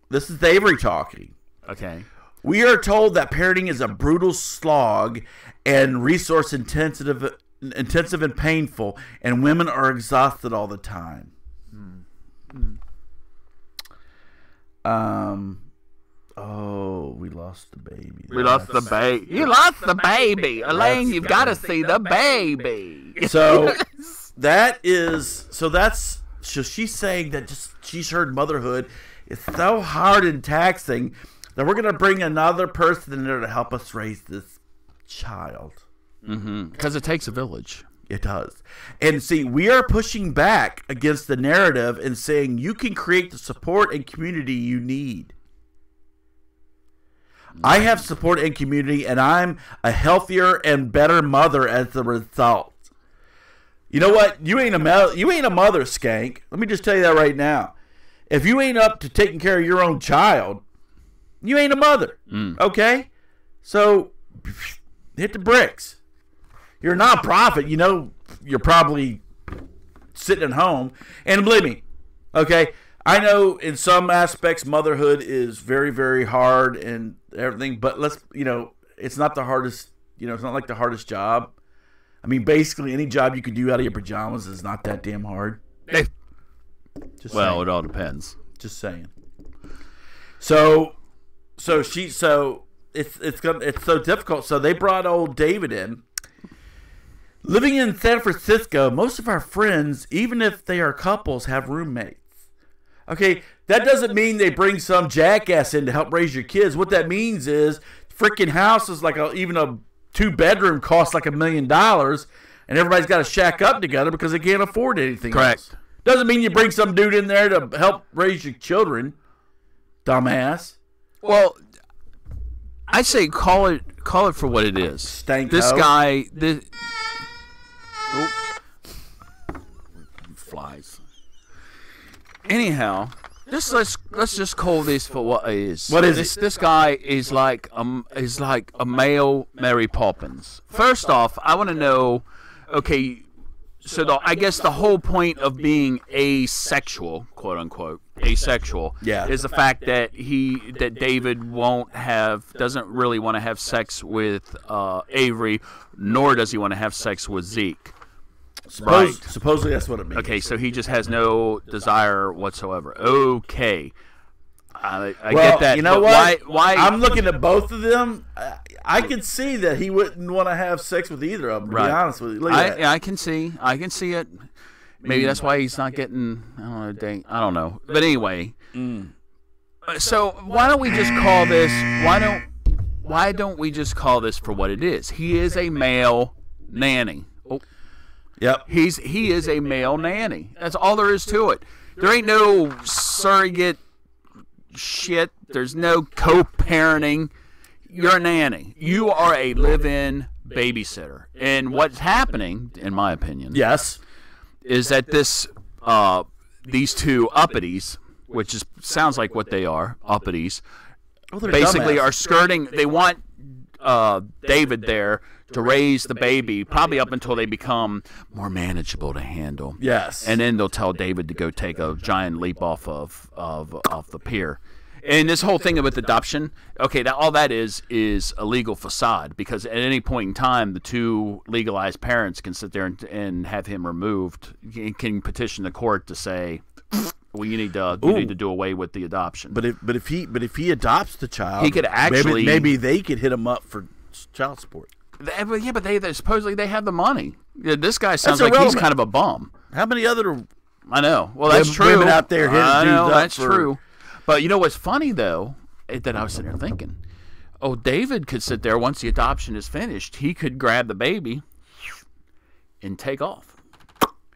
this is Avery talking. Okay. We are told that parenting is a brutal slog and resource intensive and painful, and women are exhausted all the time. Oh, we lost the baby. We lost the baby. You lost the baby, Elaine. You've got to see the baby. So so she's saying that she's heard motherhood is so hard and taxing that we're going to bring another person in there to help us raise this child. Because it takes a village. It does. And see, we are pushing back against the narrative and saying you can create the support and community you need. I have support and community, and I'm a healthier and better mother as a result. You know what? You ain't a mother, skank. Let me just tell you that right now. If you ain't up to taking care of your own child, you ain't a mother. Okay? So hit the bricks. You're a nonprofit. You know you're probably sitting at home. And believe me, okay, I know in some aspects motherhood is very, very hard and everything, but it's not the hardest, it's not like the hardest job. I mean, basically any job you can do out of your pajamas is not that damn hard. Just saying. It all depends. Just saying. So it's so difficult. So they brought old David in. Living in San Francisco, most of our friends, even if they are couples, have roommates. Okay, that doesn't mean they bring some jackass in to help raise your kids. What that means is freaking house is like even a 2-bedroom costs like $1 million, and everybody's got to shack up together because they can't afford anything else. Doesn't mean you bring some dude in there to help raise your children, dumbass. Well, I say call it for what it is. Stanko. This guy, flies. Anyhow, let's just call this for what it is. What is it? This guy is like a male Mary Poppins. First off, I want to know. Okay, so I guess the whole point of being asexual, quote unquote, asexual, is the fact that David doesn't really want to have sex with Avery, nor does he want to have sex with Zeke. Right. Supposedly that's what it means. Okay, so he just has no desire whatsoever. Okay. I get that. You know what? Why? I'm looking at both of them. I can see that he wouldn't want to have sex with either of them, to be honest with you. Look at that. I can see it. Maybe that's why he's not getting, I don't know, a date. I don't know. But anyway. So why don't we just call this, why don't we just call this for what it is? He is a male nanny. Oh. Yep. He is a male nanny. That's all there is to it. There ain't no surrogate shit. There's no co-parenting. You're a nanny. You are a live-in babysitter. And what's happening, in my opinion, is that these two uppities, which sounds like what they are, uppities, basically are skirting. They want David there to raise the baby, probably up until they become more manageable to handle. Yes. And then they'll tell David to go take a giant leap off the pier. And this whole thing with adoption, okay, all that is a legal facade, because at any point in time, the two legalized parents can sit there and have him removed, can petition the court to say, well, you need to do away with the adoption. But if he adopts the child, he could actually maybe they could hit him up for child support. Yeah, but they supposedly they have the money. Yeah, this guy sounds like he's kind of a bum. How many other? I know. Well, that's true. Women out there hitting dudes up that's true. But you know what's funny though? That I was sitting there thinking, David could sit there once the adoption is finished. He could grab the baby and take off.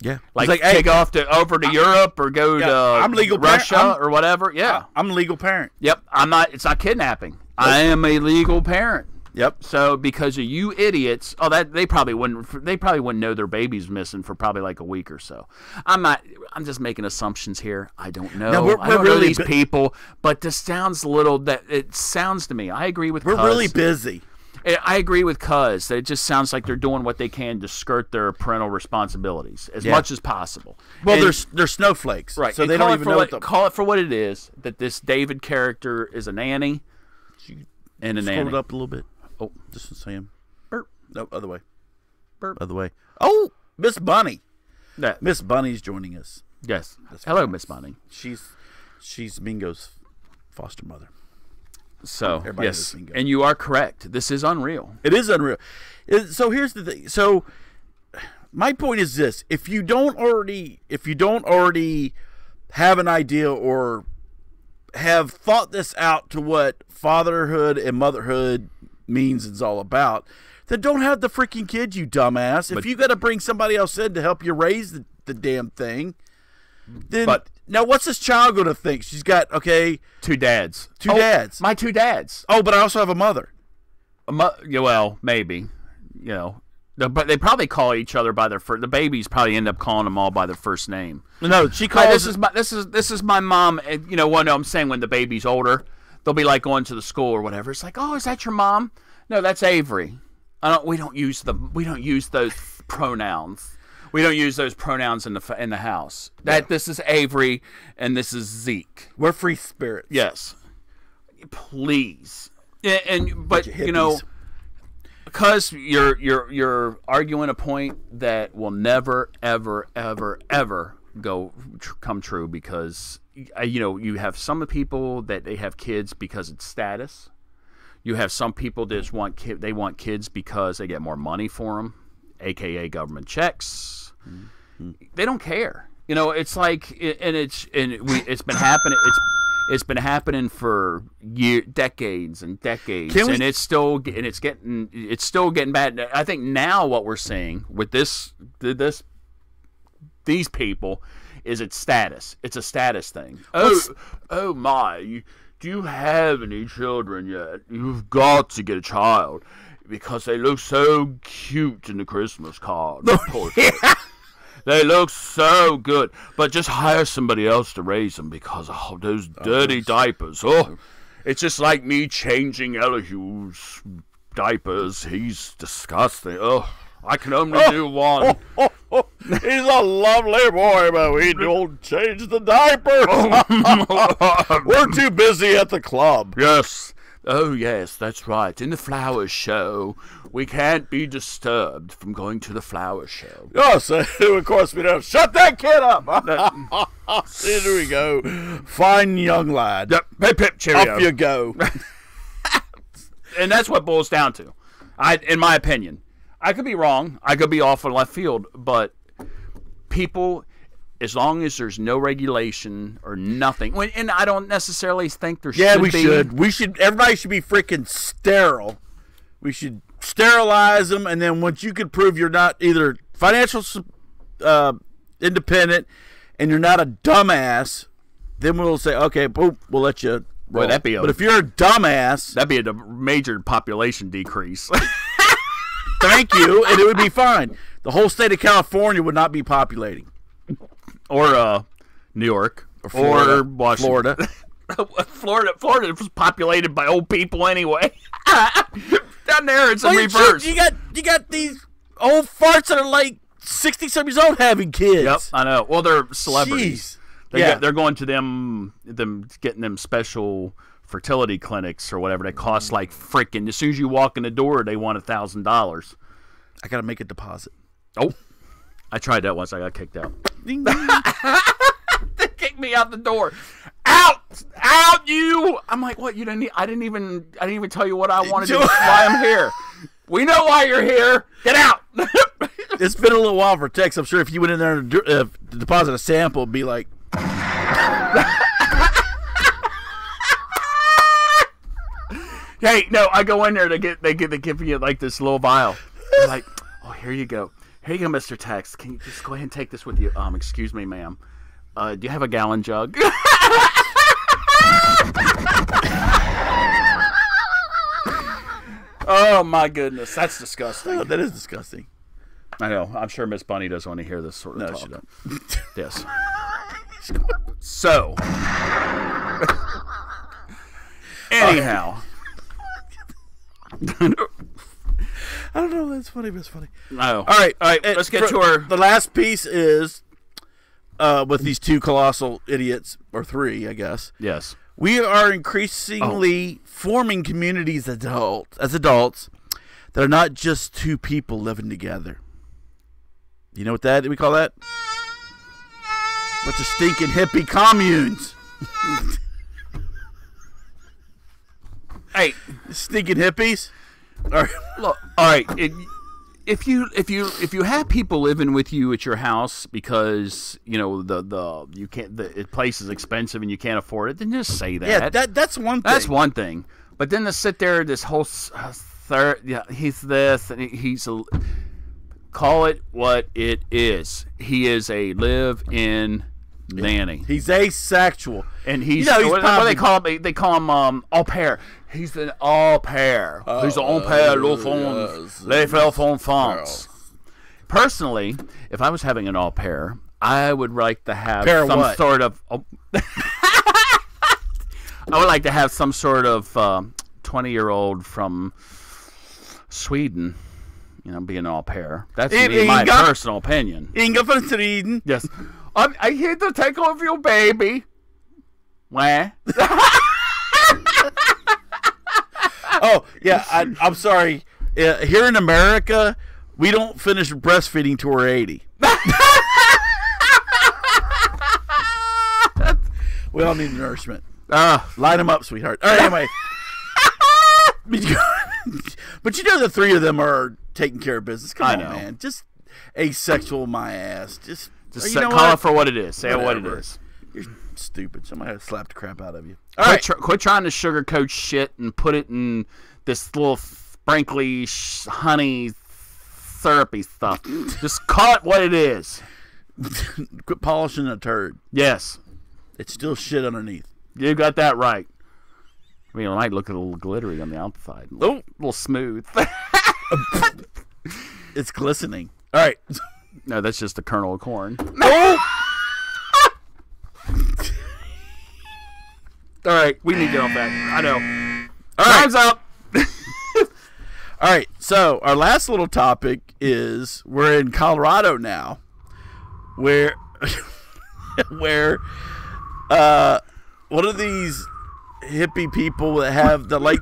Yeah, like take off over to Europe or go to I'm legal Russia or whatever. Yeah, I'm a legal parent. Yep, I'm not. It's not kidnapping. I am a legal parent. Yep. So because of you idiots, they probably wouldn't know their baby's missing for probably like a week or so. I'm just making assumptions here. I don't know. No, I don't know these people, but this sounds it sounds to me. I agree with We're really busy. I agree with Cuz that it just sounds like they're doing what they can to skirt their parental responsibilities as much as possible. Well, they're snowflakes, right? So they don't even know call it for what it is. That this David character is a nanny and a nanny. Scroll it up a little bit. Oh, just the same. Burp. No, other way. Burp. Other way. Oh, Miss Bunny. Yeah. Miss Bunny's joining us. Yes. Hello, Miss Bunny. She's Mingo's foster mother. So, yes, and you are correct. This is unreal. It is unreal. So here's the thing. So my point is this: if you don't already have an idea or have thought this out to what fatherhood and motherhood means is all about, then don't have the freaking kid, you dumbass. If you got to bring somebody else in to help you raise the damn thing, then. Now, what's this child going to think? She's got, two dads. Two dads. My two dads. Oh, but I also have a mother. Well, maybe. But they probably call each other by their first. The babies probably end up calling them all by their first name. No, she calls. This is my mom. And I'm saying when the baby's older, they'll be like going to the school or whatever. It's like, oh, is that your mom? No, that's Avery. We don't use those pronouns. We don't use those pronouns in the house. This is Avery and this is Zeke. We're free spirits. Yes. Please. But because you're arguing a point that will never ever ever ever come true, because you have some people that they have kids because it's status. You have some people that just want kids because they get more money for them, aka government checks. Mm-hmm. They don't care. It's like, it's been happening. It's been happening for decades and decades, and it's still getting bad. I think now what we're seeing with these people is it's status. It's a status thing. Oh my! Do you have any children yet? You've got to get a child because they look so cute in the Christmas card. They look so good. But just hire somebody else to raise them because, those dirty diapers. Oh, it's just like me changing Elihu's diapers. He's disgusting. Oh, I can only do one. He's a lovely boy, but we don't change the diaper. We're too busy at the club. Yes. Oh, yes, that's right. In the flower show, we can't be disturbed from going to the flower show. Yes, of course we don't. Shut that kid up. There we go. Fine young lad. Yep. Pip, pip, cheerio. Off you go. And that's what it boils down to, in my opinion. I could be wrong. I could be off in left field. But people, as long as there's no regulation or nothing, and I don't necessarily think there should be. Yeah, we should. We should. Everybody should be freaking sterile. We should sterilize them, and then once you can prove you're not either financial independent and you're not a dumbass, then we'll say, okay, boom, we'll let you. Well, but if you're a dumbass, that'd be a major population decrease. Thank you, and it would be fine. The whole state of California would not be populating. Or New York. Florida. Or Washington. Florida was populated by old people anyway. Down there, it's in reverse. You got these old farts that are like 60-some years old having kids. Yep, I know. Well, they're celebrities. Jeez. They're going to them getting them special fertility clinics or whatever. They cost like freaking. As soon as you walk in the door, they want $1,000. I gotta make a deposit. Oh, I tried that once. I got kicked out. Ding, They kicked me out the door. Out, you! I'm like, what? You didn't? I didn't even tell you what I wanted to do. Why I'm here? We know why you're here. Get out. It's been a little while for Tex. I'm sure if you went in there to deposit a sample, it'd be like. Hey, no, I go in there they give you like this little vial. They're like, oh, here you go, Mr. Tex. Can you just go ahead and take this with you? Excuse me, ma'am. Do you have a gallon jug? Oh my goodness, that's disgusting. Oh, that is disgusting. I know. I'm sure Miss Bunny doesn't want to hear this sort of talk. She don't. Yes. So, anyhow. I don't know. That's funny, but it's funny. No. All right. Let's get to our. The last piece is with these two colossal idiots, or three, I guess. Yes. We are increasingly forming communities as adults that are not just two people living together. You know what we call that? Bunch of stinking hippie communes. Hey, stinking hippies. All right. Look, all right. If you have people living with you at your house because you know the place is expensive and you can't afford it, then just say that. Yeah, that's one thing. That's one thing. But then to sit there, this whole he's this and he's a. Call it what it is. He is a live-in nanny. He's asexual, and he's what do they call him? They call him au pair. He's an au pair. He's an au pair les enfants. Personally, if I was having an au pair, I would like to have some sort of. I would like to have some sort of 20-year-old from Sweden. You know, being an au pair. That's my personal opinion. Inga from Sweden. Yes. I'm here to take off your baby. Where? Oh, yeah. I'm sorry. Here in America, we don't finish breastfeeding till we're 80. We all need nourishment. Line them up, sweetheart. All right, anyway. But you know the three of them are taking care of business. Come on, man. Just asexual my ass. Just call it for what it is. Say what it is. You're stupid. Somebody slapped the crap out of you. All right. Quit trying to sugarcoat shit and put it in this little sprinkly, honey, syrupy stuff. Just call it what it is. Quit polishing a turd. Yes. It's still shit underneath. You got that right. I mean, it might look a little glittery on the outside. A little smooth. It's glistening. All right. No, that's just the kernel of corn. Oh! All right, we need to get off that. I know. All right. Time's up. All right, so our last little topic is we're in Colorado now, where one of these hippie people that have the like.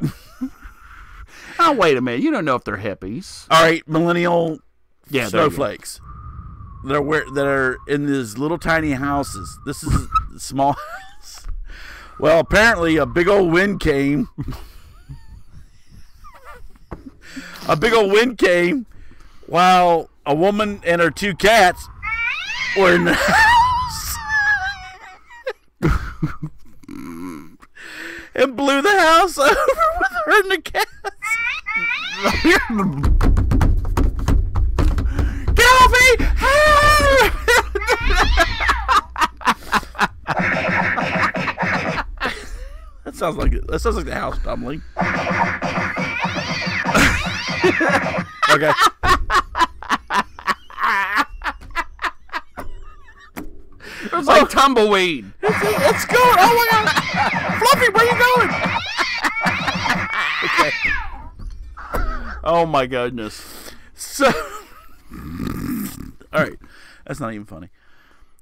Oh, wait a minute. You don't know if they're hippies. All right, millennial Yeah, snowflakes that are in these little tiny houses. This is a small house. Well, apparently a big old wind came. A big old wind came while a woman and her 2 cats were in the house and blew the house over with her and the cats. Get off me! That sounds like the house tumbling. Okay. It was like tumbleweed. It's going. Oh my God, Fluffy, where you going? Okay. Oh my goodness. So, all right, that's not even funny.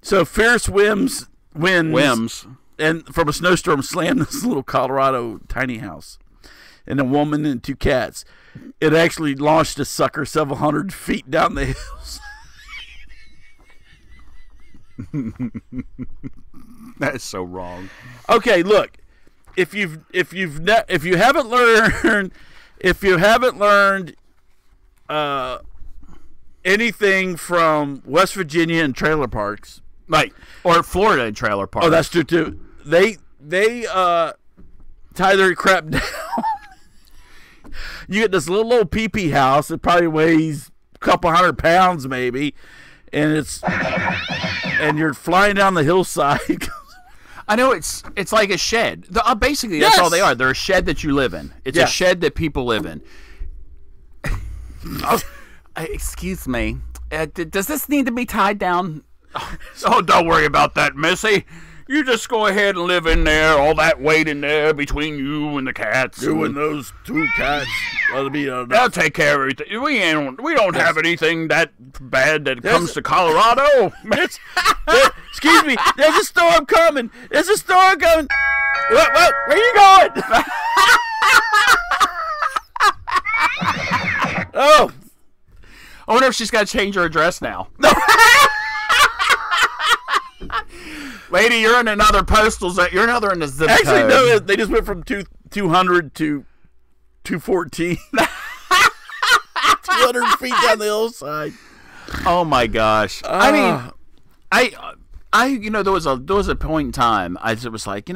So fierce winds and from a snowstorm slammed this little Colorado tiny house, and a woman and 2 cats. It actually launched a sucker several hundred feet down the hills. That is so wrong. Okay, look, if you haven't learned anything from West Virginia and trailer parks, Right. Or Florida and trailer parks. oh, that's true too. They tie their crap down. You get this little old pee-pee house. It probably weighs a couple 100 pounds, maybe, and you're flying down the hillside. I know it's like a shed. Basically, that's Yes. all they are. They're a shed that you live in. It's a Yes. shed that people live in. Excuse me. Does this need to be tied down? Oh, don't worry about that, Missy. You just go ahead and live in there. All that weight in there between you and the cats. You and those 2 cats ought to be They'll take care of everything. We don't have anything that bad that comes to Colorado. Excuse me. There's a storm coming. Whoa, where you going? Oh, I wonder if she's got to change her address now. Lady, you're in another postal zone. You're another in the zip code. actually, no. They just went from 200 to 214. 200 feet down the hillside. Oh my gosh! I mean, there was a point in time. It was like,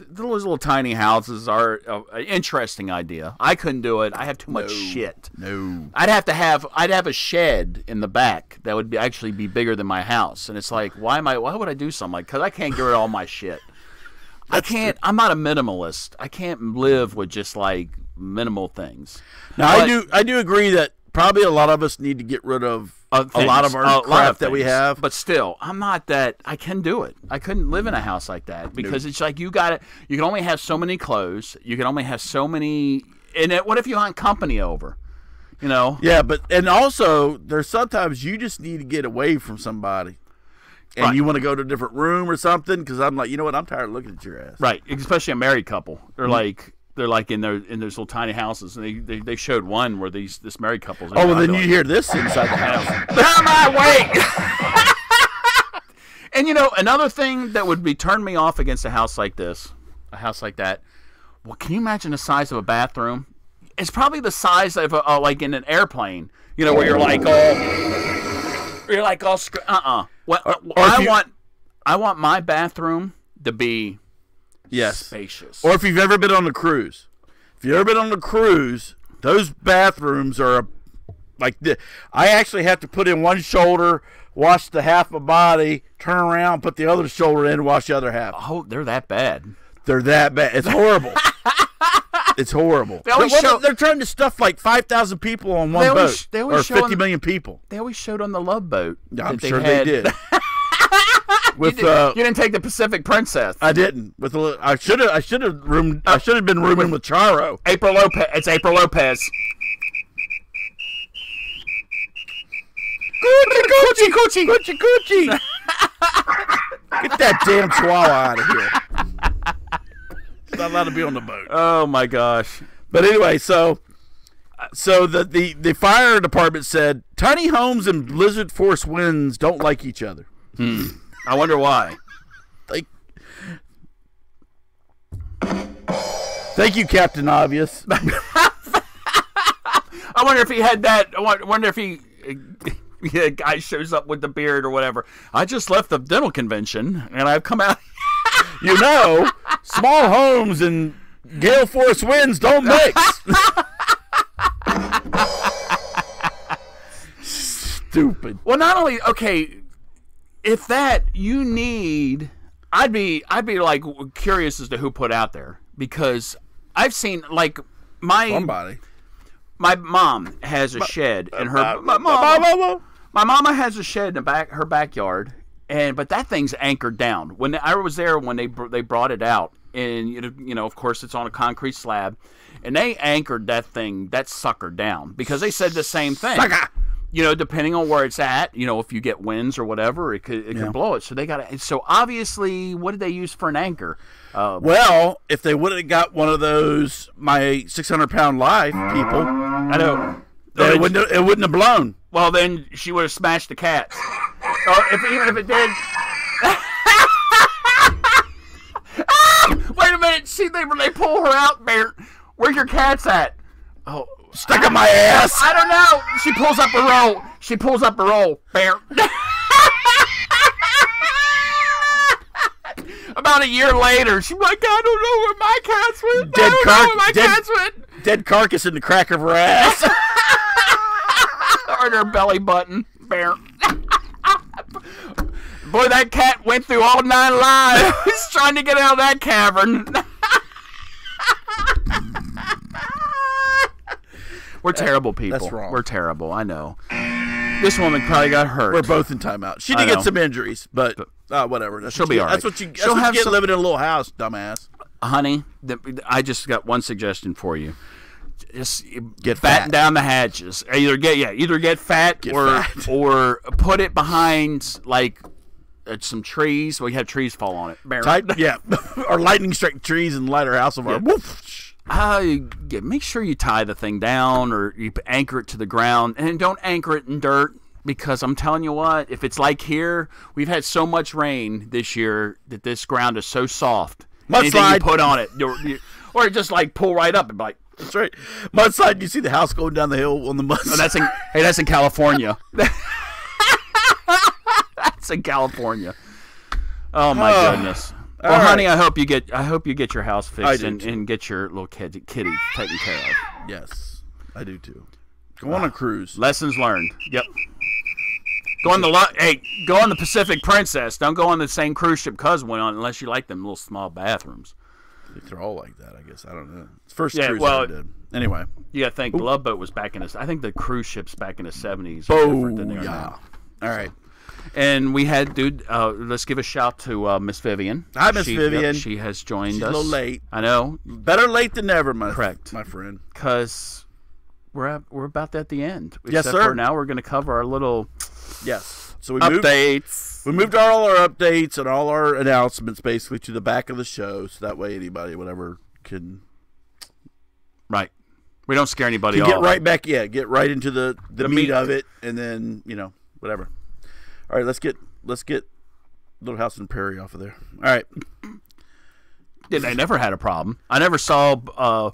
those little tiny houses are an interesting idea. I couldn't do it. I have too much shit. No. I'd have a shed in the back that would actually be bigger than my house. And it's like, why would I do something like? Because I can't get rid of all my shit. I'm not a minimalist. I can't live with just like minimal things. Now, I do agree that probably a lot of us need to get rid of a lot of our crap that we have. But still, I'm not that. I can do it. I couldn't live in a house like that because it's like you can only have so many clothes. You can only have so many. And what if you want company over? Yeah, and also there's sometimes you just need to get away from somebody, and you want to go to a different room or something. Because I'm like, you know what? I'm tired of looking at your ass. Right, especially a married couple. They're like in those little tiny houses, and they showed one where this married couple's. Oh, well, then you hear this inside the house. Down my way. And another thing that would turn me off against a house like this, a house like that. Well, can you imagine the size of a bathroom? It's probably the size of like in an airplane. Where you're like all. Well, I want my bathroom to be. Yes. Spacious. Or if you've ever been on a cruise. If you've ever been on a cruise, those bathrooms are like this. I actually have to put in one shoulder, wash the half of my body, turn around, put the other shoulder in, wash the other half. Oh, they're that bad. They're that bad. It's horrible. It's horrible. always show- They're trying to stuff like 5,000 people on one boat, or 50 million people. They always showed on the Love Boat. I'm sure they did. With you didn't take the Pacific Princess. I didn't. With I should have been rooming with Charo. April Lopez. It's April Lopez. Coochie, coochie, coochie, coochie. Get that damn chihuahua out of here. She's not allowed to be on the boat. Oh my gosh. But anyway, so the fire department said tiny homes and blizzard force winds don't like each other. I wonder why. Thank you, Captain Obvious. I wonder if he had that. I wonder if he. A guy shows up with the beard or whatever. I just left the dental convention and I've come out. You know, small homes and gale force winds don't mix. Stupid. Well, not only if that you need, I'd be like curious as to who put out there, because I've seen like somebody. My mom has a shed in her. My mama has a shed in her backyard, but that thing's anchored down. When I was there when they brought it out, and you know, of course, it's on a concrete slab, and they anchored that sucker down because they said the same thing. Sucker. You know, depending on where it's at, you know, if you get winds or whatever, it can blow it. So they got it. So obviously, what did they use for an anchor? Well, if they would have got one of those my 600-pound life people, I know it wouldn't have blown. Well, then she would have smashed the cats. Or even if it did. Wait a minute! See, they pull her out, Bear. Where's your cats at? Oh, stuck in my ass. I don't know. She pulls up a roll. Bear. About a year later, she's like, I don't know where my cats went. Cats went. Dead carcass in the crack of her ass. Or her belly button. Bear. Boy, that cat went through all 9 lives trying to get out of that cavern. We're terrible people. That's wrong. We're terrible. I know. This woman probably got hurt. We're both in timeout. She did get some injuries, but whatever. She'll be all right. That's what you get living in a little house, dumbass. Honey, I just got one suggestion for you. Just get fatten down the hatches. Either get fat or put it behind like some trees. We had trees fall on it. Or lightning strike trees and light our house on fire. Woof. Make sure you tie the thing down or you anchor it to the ground, and don't anchor it in dirt, because I'm telling you what, if it's like here, we've had so much rain this year that this ground is so soft. Anything you put on it, or just like pull right up and be like. That's right. Mudslide. You see the house going down the hill on the mudslide. That's in California. That's in California. Oh my goodness. Well, honey, I hope you get your house fixed and get your little kitty taken care of. Yes, I do too. Go on a cruise. Lessons learned. Yep. Go on the Pacific Princess. Don't go on the same cruise ship Cuz went on unless you like them little small bathrooms. They're all like that, I guess. I don't know. It's first cruise I did. Anyway, you gotta think the Love Boat was back in the. I think the cruise ships back in the 70s. All right. And we had, let's give a shout to Miss Vivian. Hi, Miss Vivian. Yep, she has joined us. She's a little late. I know. Better late than never, my friend. Because we're about at the end. Yes, sir. For now, we're going to cover our little So we updates. We moved all our updates and all our announcements basically to the back of the show, so that way anybody, whatever, can. Right. We don't scare anybody off. Get right back. Yeah, get right into the meat of it, and then whatever. All right, let's get Little House on the Prairie off of there. All right. Yeah, they never had a problem. I never saw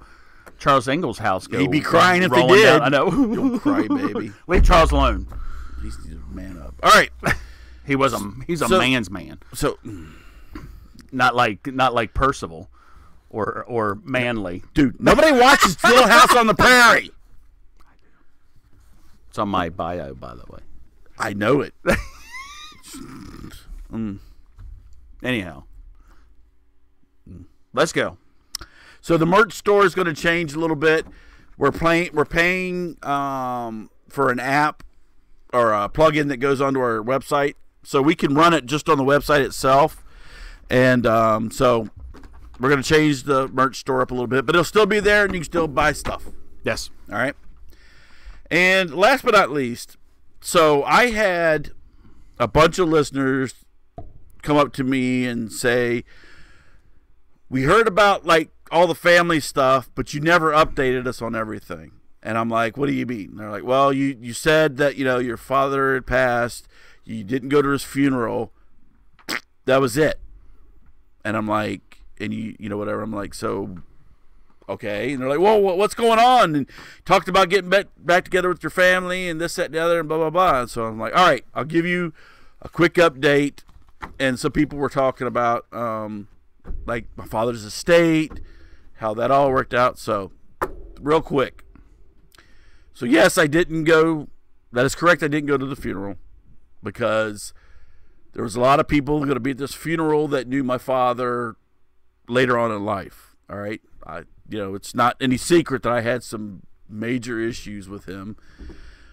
Charles Engel's house go. He'd be crying if they did. Down. I know. Don't cry, baby. Leave Charles alone. He's a man up. All right. He's a man's man. So not like Percival or Manly. Dude, nobody watches Little House on the Prairie. It's on my bio, by the way. I know it. Anyhow, let's go. So the merch store is going to change a little bit. We're paying for an app or a plugin that goes onto our website, so we can run it just on the website itself. And so we're going to change the merch store up a little bit, but it'll still be there, and you can still buy stuff. Yes. All right. And last but not least, so I had a bunch of listeners come up to me and say, we heard about like all the family stuff, but you never updated us on everything. And I'm like, what do you mean? And they're like, well, you said that, your father had passed. You didn't go to his funeral. That was it. And I'm like, and you know, whatever. I'm like, so, okay. And they're like, well, what's going on? And talked about getting back together with your family and this, that, and the other, and blah, blah, blah. And so I'm like, all right, I'll give you a quick update. And some people were talking about, like, my father's estate, how that all worked out. So, real quick. So, yes, I didn't go. That is correct. I didn't go to the funeral because there was a lot of people going to be at this funeral that knew my father later on in life. All right. It's not any secret that I had some major issues with him,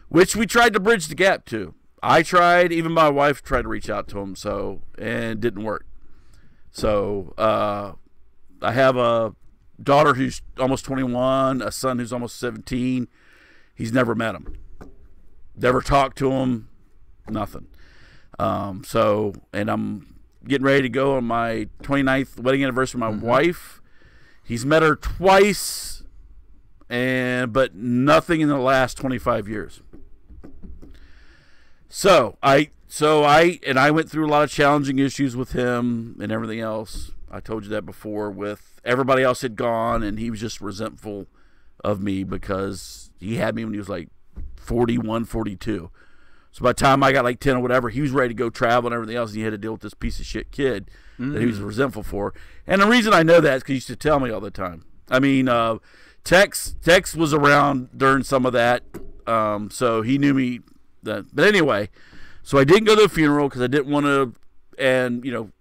which we tried to bridge the gap to. I tried, even my wife tried to reach out to him, and didn't work. So I have a daughter who's almost 21, a son who's almost 17. He's never met him, never talked to him, nothing. And I'm getting ready to go on my 29th wedding anniversary with my wife. He's met her twice, but nothing in the last 25 years. So I went through a lot of challenging issues with him and everything else. I told you that before. With everybody else had gone, and he was just resentful of me because he had me when he was like 41, 42. So by the time I got like 10 or whatever, he was ready to go travel and everything else, and he had to deal with this piece of shit kid that he was resentful for. And the reason I know that is because he used to tell me all the time. I mean, Tex was around during some of that, so he knew me. But anyway, so I didn't go to the funeral because I didn't want to, and you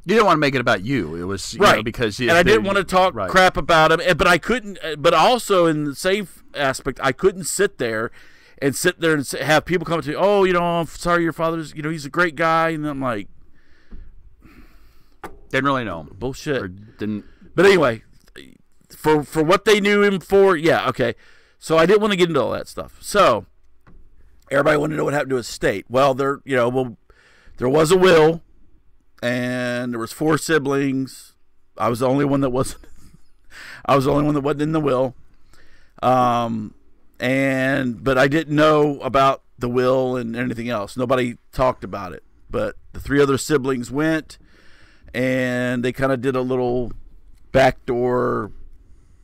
didn't want to make it about you. It was right because I didn't want to talk crap about him. But I couldn't. But also in the same aspect, I couldn't sit there and have people come to me. Oh, I'm sorry, your father's. He's a great guy, and I'm like, didn't really know him. Bullshit. Or didn't. But anyway, for what they knew him for, yeah, okay. So I didn't want to get into all that stuff. So everybody wanted to know what happened to his estate. Well, there was a will, and there was 4 siblings. I was the only one that wasn't. I was the only one that wasn't in the will. But I didn't know about the will and anything else. Nobody talked about it. But the 3 other siblings went, and they kind of did a little backdoor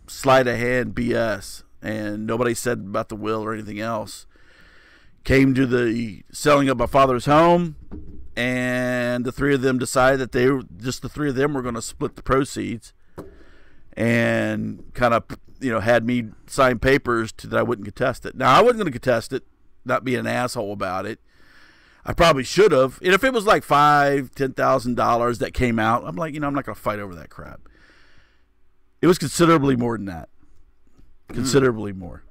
sleight of hand BS, and nobody said about the will or anything else. Came to the selling of my father's home, and the 3 of them decided that the 3 of them were going to split the proceeds, and kind of had me sign papers that I wouldn't contest it. Now I wasn't going to contest it, not be an asshole about it. I probably should have. And if it was like $5,000-$10,000 that came out, I'm like, I'm not going to fight over that crap. It was considerably more than that. Considerably more.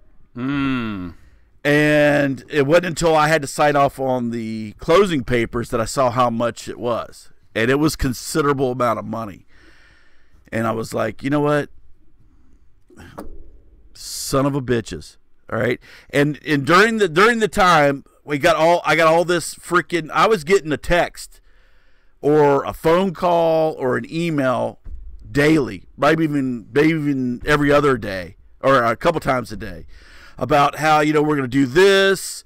And it wasn't until I had to sign off on the closing papers that I saw how much it was. And it was considerable amount of money. And I was like, you know what? Son of a bitches. All right. And during the time I got all this freaking, I was getting a text or a phone call or an email daily, maybe even every other day or a couple times a day, about how, we're going to do this,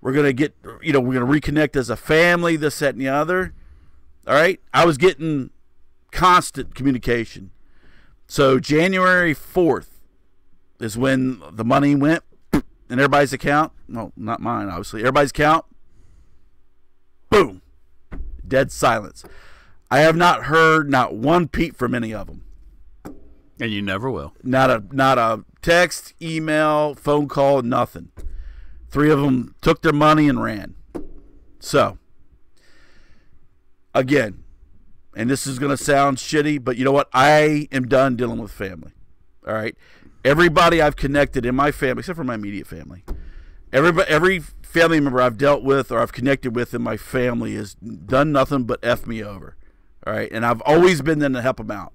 we're going to get, we're going to reconnect as a family, this, that, and the other. All right. I was getting constant communication. So January 4th is when the money went in everybody's account. Well, not mine, obviously. Everybody's account. Boom. Dead silence. I have not heard not one peep from any of them. And you never will. Not a text, email, phone call, nothing. 3 of them took their money and ran. So, again, and this is going to sound shitty, but you know what? I am done dealing with family. All right? Everybody I've connected in my family, except for my immediate family, every family member I've dealt with or I've connected with in my family has done nothing but F me over. All right? And I've always been there to help them out.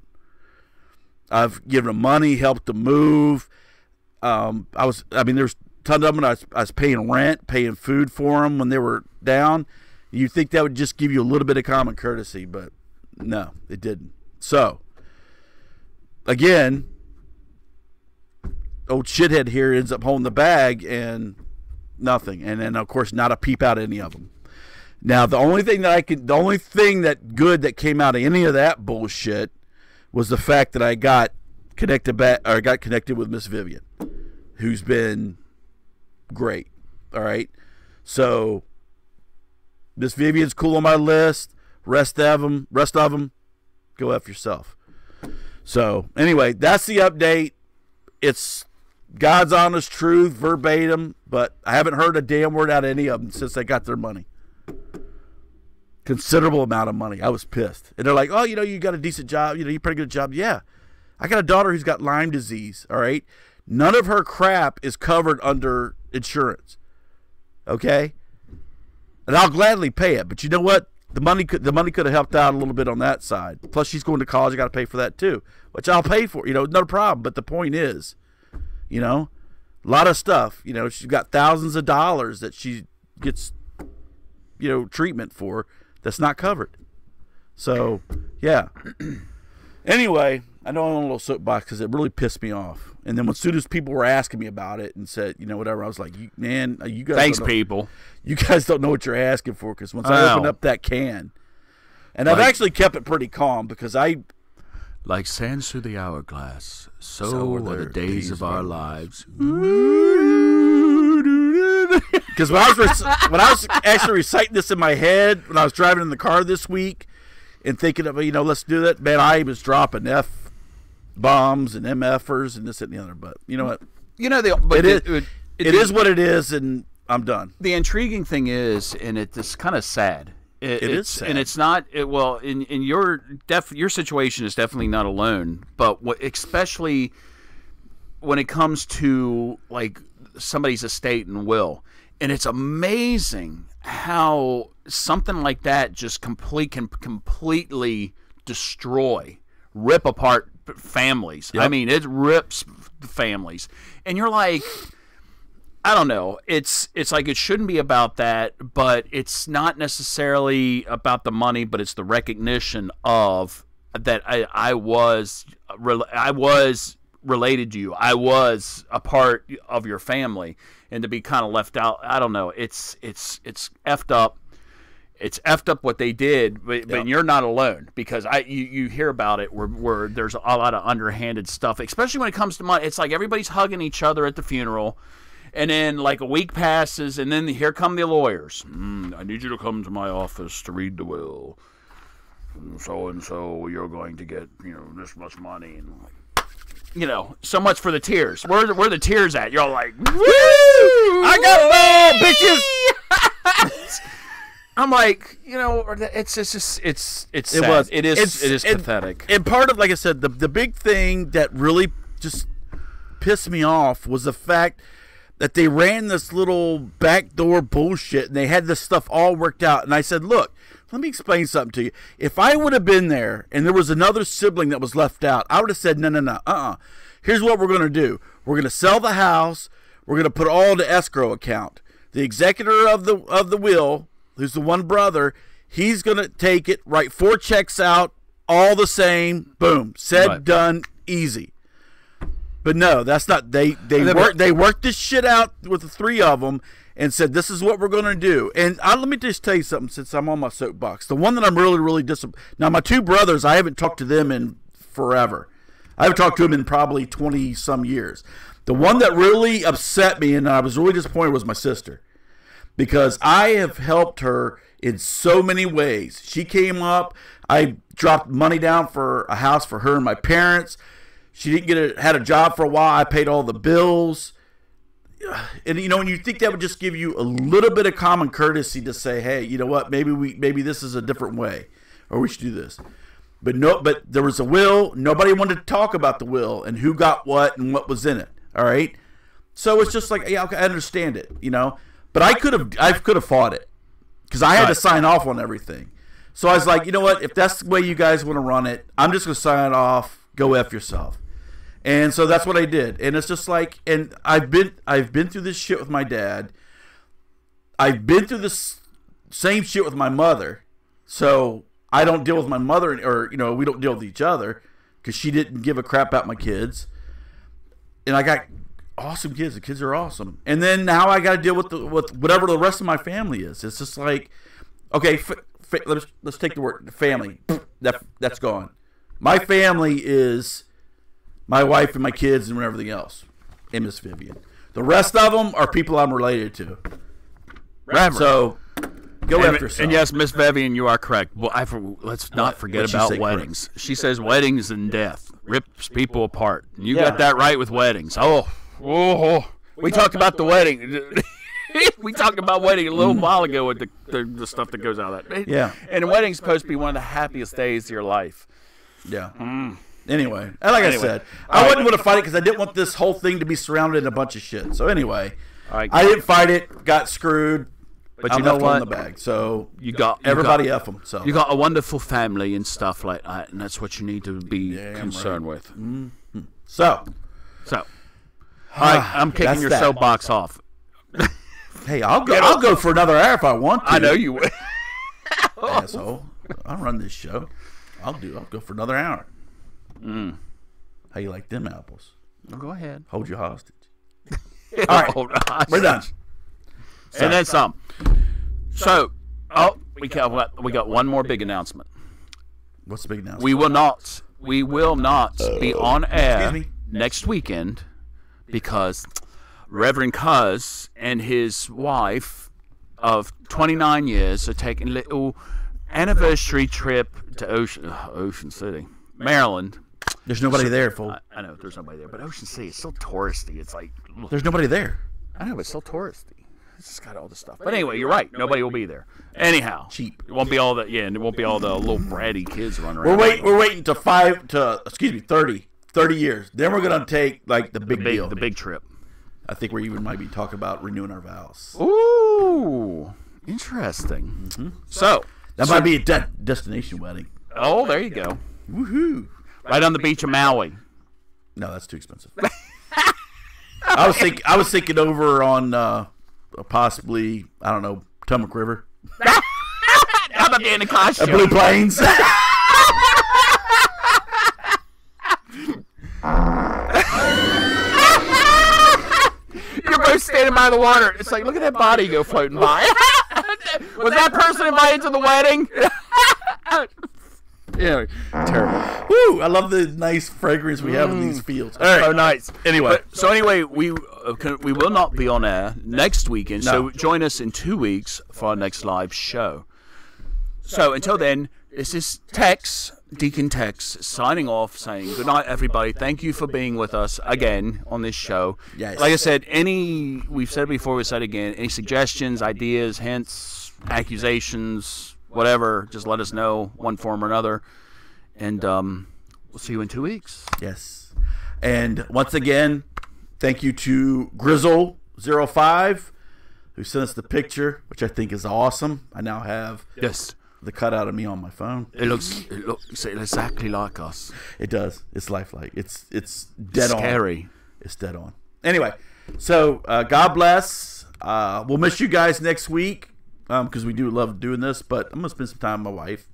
I've given them money, helped them move. There's a ton of them. I was paying rent, paying food for them when they were down. You'd think that would just give you a little bit of common courtesy, but no, it didn't. So, again, old shithead here ends up holding the bag and nothing. And then, of course, not a peep out of any of them. Now, the only thing that good that came out of any of that bullshit was the fact that I got connected with Miss Vivian, who's been great. All right. So Miss Vivian's cool on my list. Rest of them, go F yourself. So anyway, that's the update. It's God's honest truth, verbatim, but I haven't heard a damn word out of any of them since they got their money. Considerable amount of money. I was pissed. And they're like, oh, you got a decent job. You pretty good job. Yeah. I got a daughter who's got Lyme disease. All right. None of her crap is covered under insurance. Okay. And I'll gladly pay it. But you know what? The money could have helped out a little bit on that side. Plus she's going to college. I got to pay for that too, which I'll pay for, no problem. But the point is, a lot of stuff, she's got thousands of dollars that she gets, treatment for. That's not covered. So, yeah. Anyway, I know I'm on a little soapbox because it really pissed me off. And then as soon as people were asking me about it and said, whatever, I was like, you guys. Thanks, people. You guys don't know what you're asking for because once I open up that can, and I've actually kept it pretty calm because like sands through the hourglass, so are the days of our lives. Because when I was actually reciting this in my head when I was driving in the car this week and thinking of let's do that, man, I was dropping F bombs and MFers and this and the other. But you know what? It is what it is, and I'm done. The intriguing thing is, and it's kind of sad. It is sad. And it's not. In your situation is definitely not alone. But especially when it comes to like somebody's estate and will. And it's amazing how something like that just can completely destroy, rip apart families. Yep. I mean, it rips families. And you're like, I don't know. It's like it shouldn't be about that, but it's not necessarily about the money, but it's the recognition of that I was related to you. I was a part of your family, and to be kind of left out, I don't know. It's effed up. It's effed up what they did, but you're not alone because you hear about it where there's a lot of underhanded stuff, especially when it comes to money. It's like everybody's hugging each other at the funeral, and then like a week passes, and then here come the lawyers. I need you to come to my office to read the will. So and so, you're going to get this much money and like. So much for the tears. Where the tears at? You're all like, woo! I got it all, bitches. I'm like, it's sad. It is pathetic. And part of, like I said, the big thing that really just pissed me off was the fact that they ran this little backdoor bullshit and they had this stuff all worked out. And I said, look, let me explain something to you. If I would have been there and there was another sibling that was left out, I would have said, no. Here's what we're going to do. We're going to sell the house. We're going to put it all into escrow account. The executor of the will, who's the one brother, he's going to take it, write 4 checks out, all the same. Boom. Said, right. Done, easy. But no, that's not. They worked this shit out with the 3 of them and said, this is what we're going to do. And let me just tell you something since I'm on my soapbox. The one that I'm really, really disappointed. Now, my 2 brothers, I haven't talked to them in forever. I haven't talked to them in probably 20-some years. The one that really upset me and I was really disappointed was my sister. Because I have helped her in so many ways. She came up. I dropped money down for a house for her and my parents. She didn't had a job for a while. I paid all the bills. And and you think that would just give you a little bit of common courtesy to say, hey, you know what, maybe this is a different way, or we should do this. But there was a will. Nobody wanted to talk about the will and who got what and what was in it. All right. So it's just like, yeah, okay, I understand it, you know. But I could have fought it because I had to sign off on everything. So I was like, you know what? If that's the way you guys want to run it, I'm just going to sign off. Go F yourself. And so that's what I did. And it's just like, and I've been through this shit with my dad. I've been through this same shit with my mother. So I don't deal with my mother, or, you know, we don't deal with each other because she didn't give a crap about my kids. And I got awesome kids. The kids are awesome. And then now I got to deal with whatever the rest of my family is. It's just like, okay, let's take the word family. That's gone. My family is my wife and my kids and everything else, and Miss Vivian. The rest of them are people I'm related to. Reverend. So go after yourself. And yes, Miss Vivian, you are correct. Well, let's not forget about weddings. Correct? She says weddings and death rips people apart. And you got that right with weddings. We talked about the wedding. We talked about wedding a little while ago with the stuff that goes out of that. Yeah. And a wedding's supposed to be one of the happiest days of your life. Yeah. Anyway, I said, I wouldn't want to fight it because I didn't want this whole thing to be surrounded in a bunch of shit. So anyway, I didn't fight it, got screwed, but you know what? In the bag. So everybody F them. So you got a wonderful family and stuff like that, and that's what you need to be concerned with. Mm-hmm. So, all right, I'm kicking your soapbox off. Hey, I'll go for another hour if I want to. I know you would. Asshole. I'll run this show. I'll go for another hour. How you like them apples? Well, go ahead. Hold you hostage. All right, we're done. And then some. So, we got one more big announcement. What's the big announcement? We will not be on air next weekend because Reverend Cuz and his wife of 29 years are taking a little anniversary trip to Ocean City, Maryland. There's nobody there, fool. I know there's nobody there, but Ocean City is so touristy. It's like there's nobody there. I know, but it's so touristy. It's just got all this stuff. But anyway, you're right. Nobody will be there. Anyhow, cheap. It won't be all the and it won't be all the little bratty kids running around. We're waiting to 30 years. Then we're gonna take like the big deal, the big trip. I think we even might be talking about renewing our vows. Ooh, interesting. Mm-hmm. So that might be a destination wedding. Oh, there you go. Woohoo! Right on the beach of Maui. No, that's too expensive. I was thinking over on possibly, I don't know, Potomac River. How about being in a costume? Blue Plains. You're both standing by the water. It's like, look at that body go floating by. Was that person invited to the wedding? Yeah, terrible. Woo! I love the nice fragrance we have in these fields. All right. So nice. Anyway, we will not be on air next weekend. No. So join us in 2 weeks for our next live show. So until then, this is Deacon Tex, signing off, saying good night, everybody. Thank you for being with us again on this show. Yes. Like I said, we've said it before, we said it again. Any suggestions, ideas, hints, accusations, whatever, just let us know, one form or another. And we'll see you in 2 weeks. Yes. And once again, thank you to Grizzle05, who sent us the picture, which I think is awesome. I now have the cutout of me on my phone. It looks exactly like us. It does. It's lifelike. It's dead on. Scary. It's dead on. Anyway, so God bless. We'll miss you guys next week. Because we do love doing this, but I'm gonna spend some time with my wife.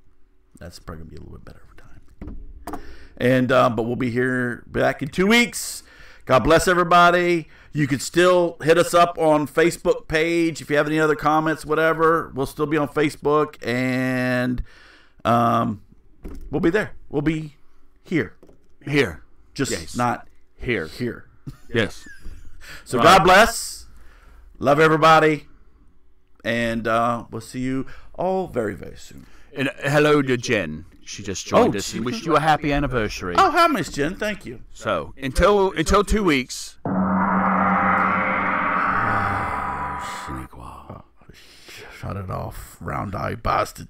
That's probably gonna be a little bit better over time. And but we'll be here back in 2 weeks. God bless everybody. You could still hit us up on Facebook page if you have any other comments, whatever. We'll still be on Facebook, and we'll be there. We'll be here, just not here. Yes. So God bless. Love everybody. And we'll see you all very, very soon. And hello to Jen. She just joined us and wished you a happy anniversary. Oh, hi, Miss Jen. Thank you. So, until 2 weeks. Shut it off, round-eyed bastard.